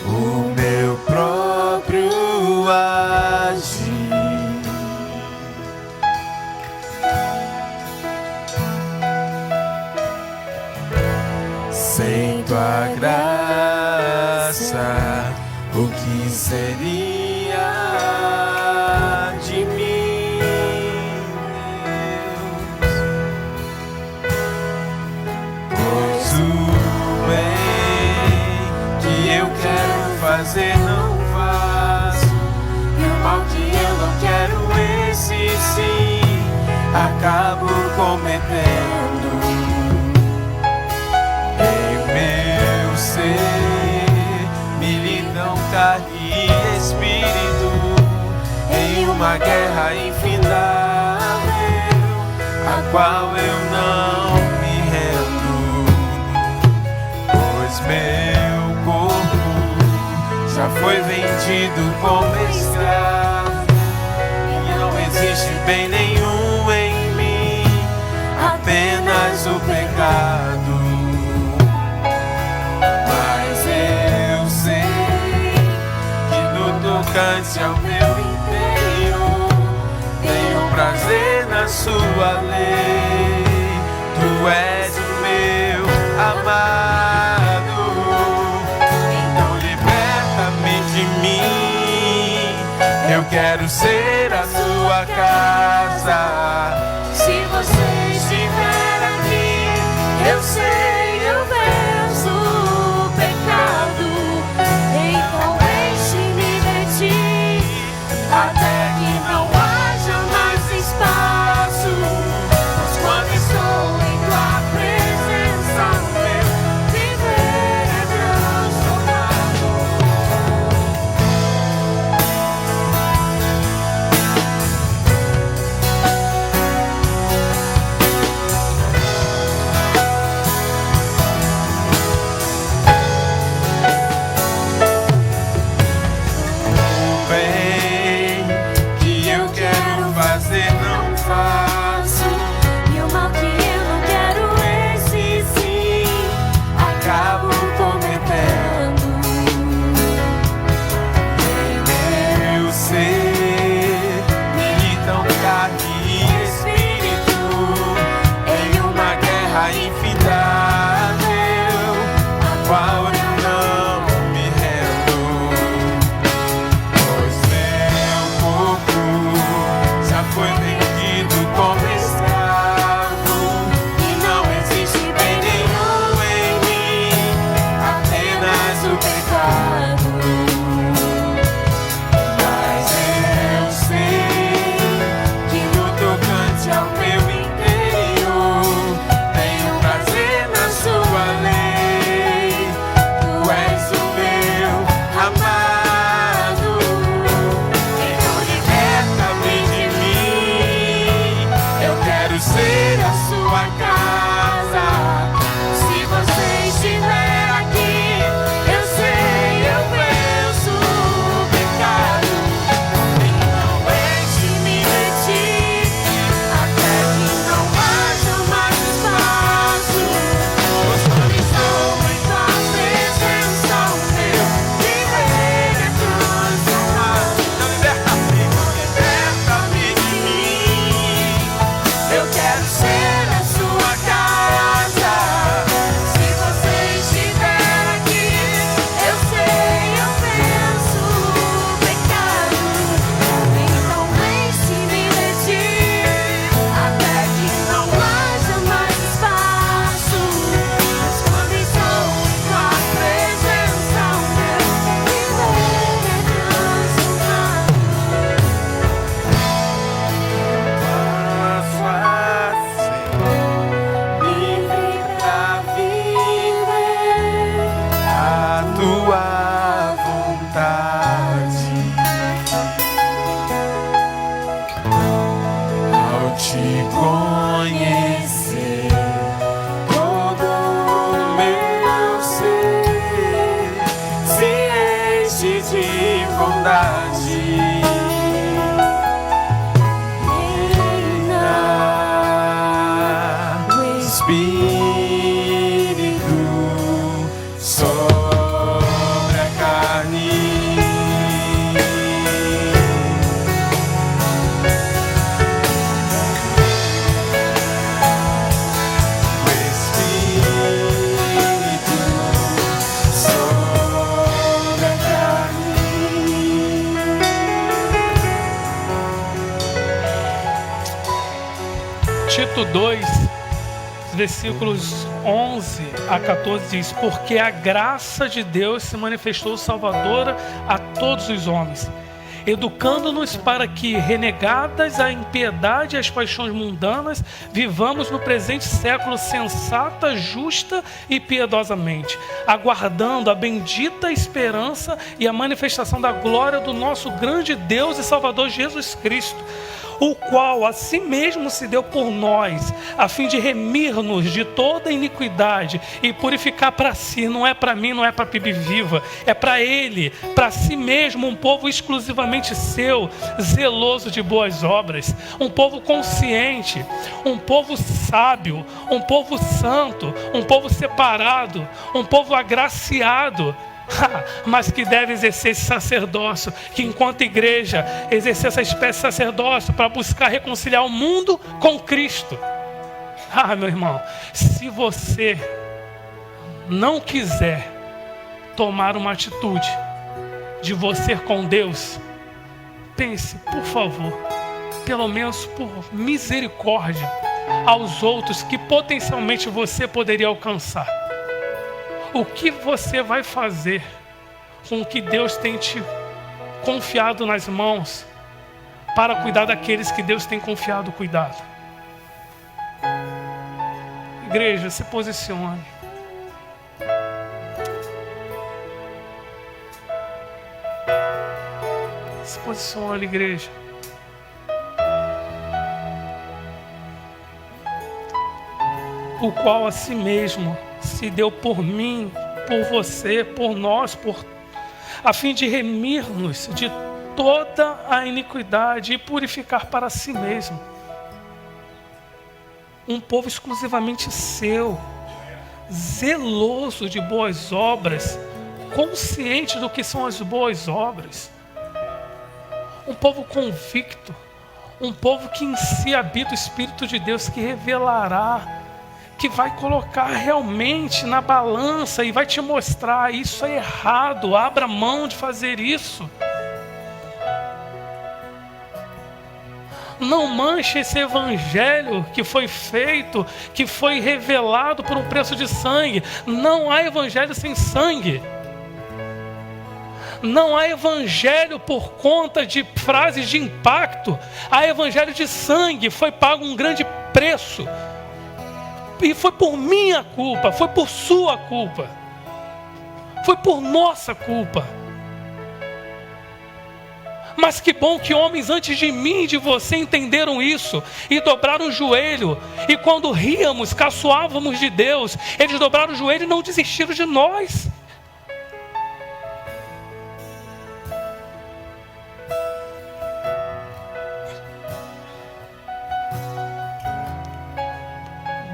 S2: o meu próprio agir. Sem tua graça, o que seria de mim, Deus? Pois o bem que eu quero fazer não faço, e o mal que eu não quero, esse sim acabo cometendo. Militão carne e espírito em uma guerra infindável, a qual eu não me rendo, pois meu corpo já foi vendido como escravo e não existe bem nenhum em mim, apenas o pecado. Tocante ao meu inteiro, tenho prazer na sua lei. Tu és o meu amado, então liberta-me de mim. Eu quero ser a tua sua casa. Se você estiver aqui, eu sei, eu venço o pecado. Então enche-me de ti, até que não haja mais espaço. Pois quando estou em tua presença, meu viver é transformado. O bem que eu quero fazer não faço, e o mal que eu não quero, esse sim acabo cometendo. Em meu ser militam carne e espírito, em uma guerra infindável, a qual eu não me rendo. Pois meu corpo já foi vendido como escravo, e não existe bem nenhum em mim, apenas o pecado. Mas eu sei que no tocante ao meu interior tenho prazer na sua lei. Tu és o meu amado, então liberta-me de mim. Eu quero ser a sua casa. Se você estiver aqui, eu sei, eu venço o pecado. Então enche-me de ti, até que não haja mais espaço. Pois quando estou em tua presença, o meu viver é transformado. Então liberta-me de mim. Eu quero ser a sua casa. Se você estiver aqui, eu sei, eu venço o pecado. Então enche-me de ti, até que não haja mais espaço. Mas quando estou em tua presença, o meu viver é transformado. Passo a ser livre pra viver a tua vontade. Ao te conhecer, todo o meu ser se enche de bondade. Reina o Espírito sobre a carne. O Espírito sobre a carne.
S1: Tito 2, versículos 11 a 14 diz: porque a graça de Deus se manifestou salvadora a todos os homens, educando-nos para que, renegadas a impiedade e as paixões mundanas, vivamos no presente século sensata, justa e piedosamente, aguardando a bendita esperança e a manifestação da glória do nosso grande Deus e Salvador Jesus Cristo, o qual a si mesmo se deu por nós, a fim de remir-nos de toda iniquidade e purificar para si, não é para mim, não é para PIB Viva, é para Ele, para si mesmo, um povo exclusivamente seu, zeloso de boas obras, um povo consciente, um povo sábio, um povo santo, um povo separado, um povo agraciado, mas que deve exercer esse sacerdócio, que enquanto igreja exercer essa espécie de sacerdócio para buscar reconciliar o mundo com Cristo. Meu irmão, se você não quiser tomar uma atitude de você com Deus, pense, por favor, pelo menos por misericórdia, aos outros que potencialmente você poderia alcançar. O que você vai fazer com o que Deus tem te confiado nas mãos para cuidar daqueles que Deus tem confiado o cuidado? Igreja, se posicione. Se posicione, igreja. O qual a si mesmo se deu por mim, por você, por nós, a fim de remir-nos de toda a iniquidade e purificar para si mesmo um povo exclusivamente seu, zeloso de boas obras, consciente do que são as boas obras. Um povo convicto, um povo que em si habita o Espírito de Deus, que revelará, que vai colocar realmente na balança e vai te mostrar: isso é errado, abra mão de fazer isso. Não manche esse evangelho que foi feito, que foi revelado por um preço de sangue. Não há evangelho sem sangue. Não há evangelho por conta de frases de impacto. Há evangelho de sangue. Foi pago um grande preço. E foi por minha culpa, foi por sua culpa, foi por nossa culpa. Mas que bom que homens antes de mim e de você entenderam isso e dobraram o joelho. E quando ríamos, caçoávamos de Deus, eles dobraram o joelho e não desistiram de nós.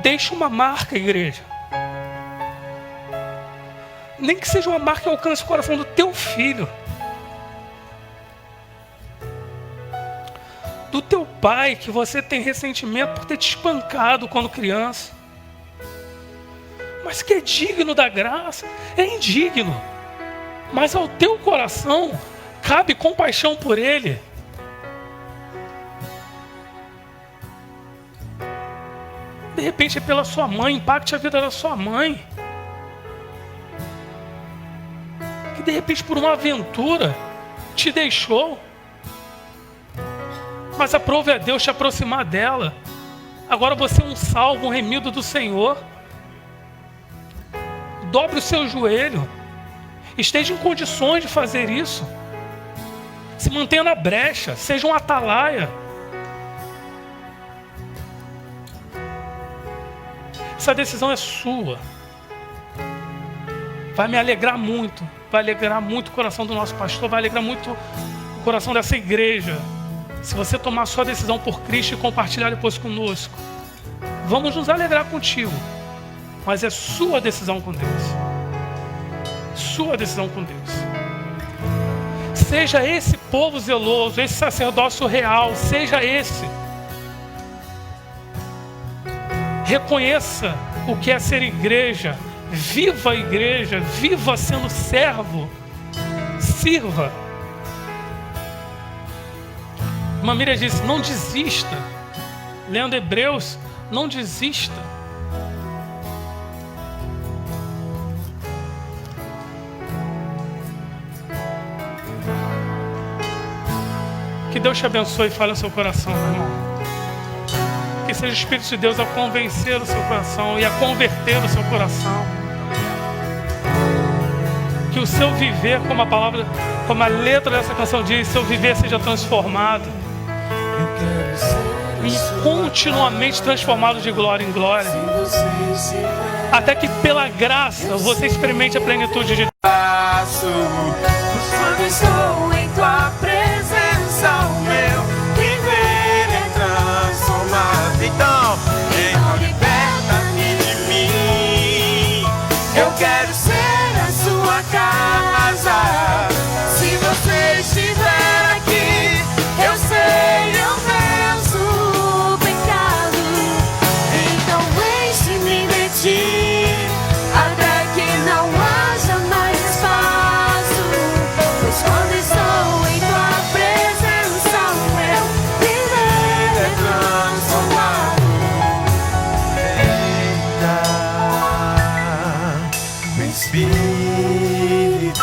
S1: Deixa uma marca, igreja. Nem que seja uma marca que alcance o coração do teu filho, do teu pai, que você tem ressentimento por ter te espancado quando criança, mas que é digno da graça. É indigno, mas ao teu coração cabe compaixão por ele. De repente é pela sua mãe, impacte a vida da sua mãe. Que de repente por uma aventura te deixou. Mas aprove a Deus te aproximar dela. Agora você é um salvo, um remido do Senhor. Dobre o seu joelho. Esteja em condições de fazer isso. Se mantenha na brecha, seja um atalaia. Essa decisão é sua. Vai me alegrar muito. Vai alegrar muito o coração do nosso pastor. Vai alegrar muito o coração dessa igreja. Se você tomar a sua decisão por Cristo e compartilhar depois conosco. Vamos nos alegrar contigo. Mas é sua decisão com Deus. Sua decisão com Deus. Seja esse povo zeloso, esse sacerdócio real. Seja esse. Reconheça o que é ser igreja. Viva a igreja. Viva sendo servo. Sirva. Irmã Miriam disse: não desista. Lendo Hebreus, não desista. Que Deus te abençoe e fale no seu coração, meu irmão. Que seja o Espírito de Deus a convencer o seu coração e a converter o seu coração. Que o seu viver, como a palavra, como a letra dessa canção diz, seu viver seja transformado. E continuamente transformado de glória em glória. Até que pela graça você experimente a plenitude de Deus.
S2: Quando estou em tua presença, o meu viver é transformado. Então liberta-me de mim. Eu quero ser a sua casa. Se você estiver aqui, eu sei, eu venço o pecado. Então enche-me de ti, até que não haja mais espaço. Pois quando estou em tua presença, o meu viver Espírito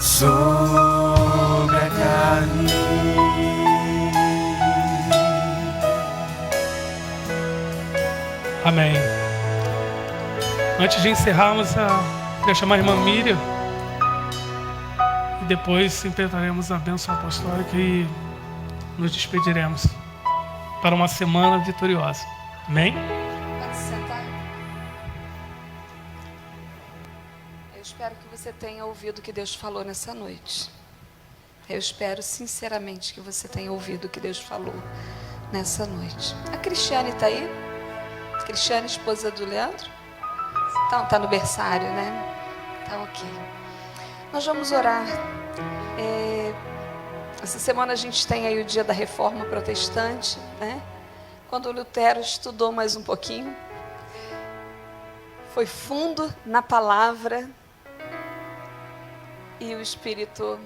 S2: sobre a carne.
S1: Amém. Antes de encerrarmos, queria chamar a irmã Miriam. E depois implementaremos a bênção apostólica e nos despediremos para uma semana vitoriosa. Amém?
S3: Pode sentar. Eu espero que você tenha ouvido o que Deus falou nessa noite. Eu espero sinceramente que você tenha ouvido o que Deus falou nessa noite. A Cristiane está aí? Cristiane, esposa do Leandro? Então, está no berçário, né? Tá ok. Nós vamos orar. Essa semana a gente tem aí o dia da Reforma Protestante, né? Quando o Lutero estudou mais um pouquinho, foi fundo na palavra e o Espírito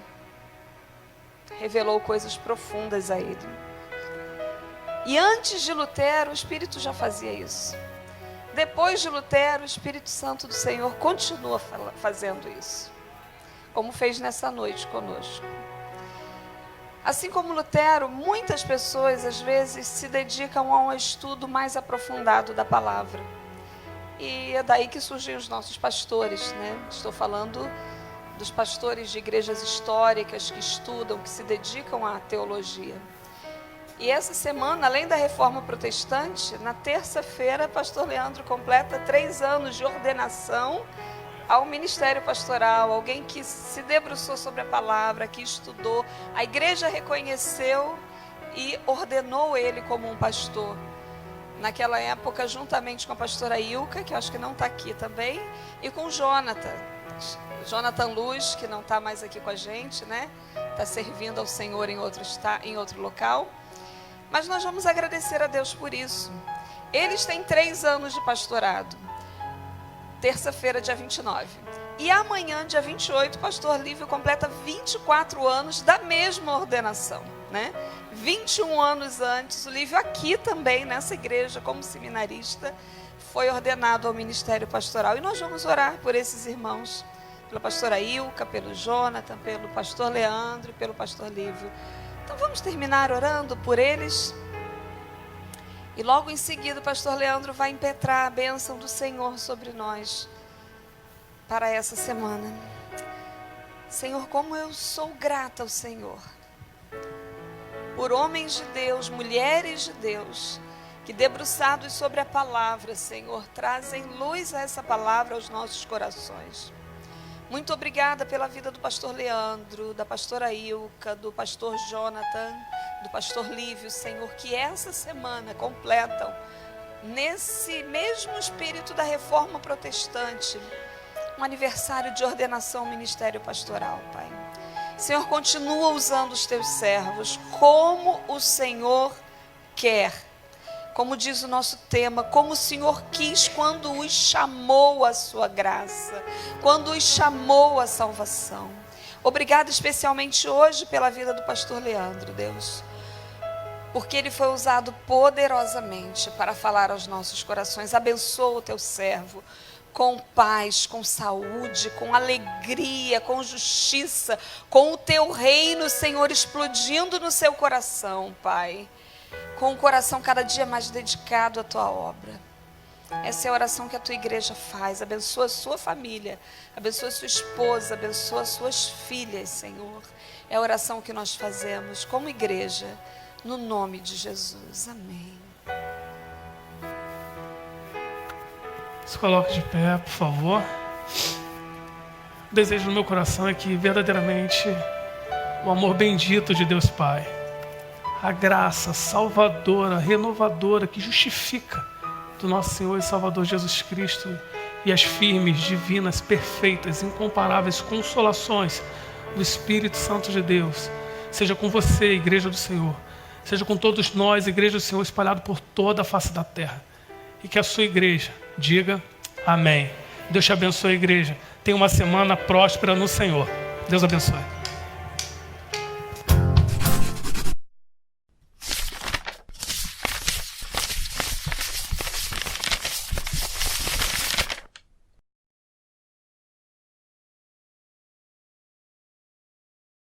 S3: revelou coisas profundas a ele. E antes de Lutero, o Espírito já fazia isso. Depois de Lutero, o Espírito Santo do Senhor continua fazendo isso, como fez nessa noite conosco. Assim como Lutero, muitas pessoas às vezes se dedicam a um estudo mais aprofundado da palavra. E é daí que surgem os nossos pastores, né? Estou falando dos pastores de igrejas históricas que estudam, que se dedicam à teologia. E essa semana, além da Reforma Protestante, na terça-feira, pastor Leandro completa 3 anos de ordenação ao ministério pastoral, alguém que se debruçou sobre a palavra, que estudou. A igreja reconheceu e ordenou ele como um pastor. Naquela época, juntamente com a pastora Ilka, que eu acho que não está aqui também, e com Jonathan Luz, que não está mais aqui com a gente, né? Está servindo ao Senhor em outro local. Mas nós vamos agradecer a Deus por isso. Eles têm 3 anos de pastorado. Terça-feira, dia 29. E amanhã, dia 28, o pastor Lívio completa 24 anos da mesma ordenação, né? 21 anos antes, o Lívio aqui também, nessa igreja, como seminarista, foi ordenado ao ministério pastoral. E nós vamos orar por esses irmãos, pela pastora Ilka, pelo Jonathan, pelo pastor Leandro e pelo pastor Lívio. Então vamos terminar orando por eles. E logo em seguida o pastor Leandro vai impetrar a bênção do Senhor sobre nós para essa semana. Senhor, como eu sou grata ao Senhor por homens de Deus, mulheres de Deus, que debruçados sobre a palavra, Senhor, trazem luz a essa palavra aos nossos corações. Muito obrigada pela vida do pastor Leandro, da pastora Ilka, do pastor Jonathan, do pastor Lívio, Senhor, que essa semana completam, nesse mesmo espírito da Reforma Protestante, um aniversário de ordenação ao ministério pastoral, Pai. Senhor, continua usando os teus servos como o Senhor quer. Como diz o nosso tema, como o Senhor quis quando os chamou à sua graça, quando os chamou à salvação. Obrigada especialmente hoje pela vida do pastor Leandro, Deus, porque ele foi usado poderosamente para falar aos nossos corações. Abençoa o teu servo com paz, com saúde, com alegria, com justiça, com o teu reino, Senhor, explodindo no seu coração, Pai. Com o coração cada dia mais dedicado à tua obra. Essa é a oração que a tua igreja faz. Abençoa a sua família, abençoa a sua esposa, abençoa as suas filhas, Senhor. É a oração que nós fazemos como igreja, no nome de Jesus. Amém.
S1: Se coloque de pé, por favor. O desejo do meu coração é que verdadeiramente o amor bendito de Deus Pai, a graça salvadora, renovadora, que justifica do nosso Senhor e Salvador Jesus Cristo e as firmes, divinas, perfeitas, incomparáveis consolações do Espírito Santo de Deus, seja com você, Igreja do Senhor, seja com todos nós, Igreja do Senhor, espalhado por toda a face da terra. E que a sua igreja diga amém. Deus te abençoe, igreja. Tenha uma semana próspera no Senhor. Deus abençoe.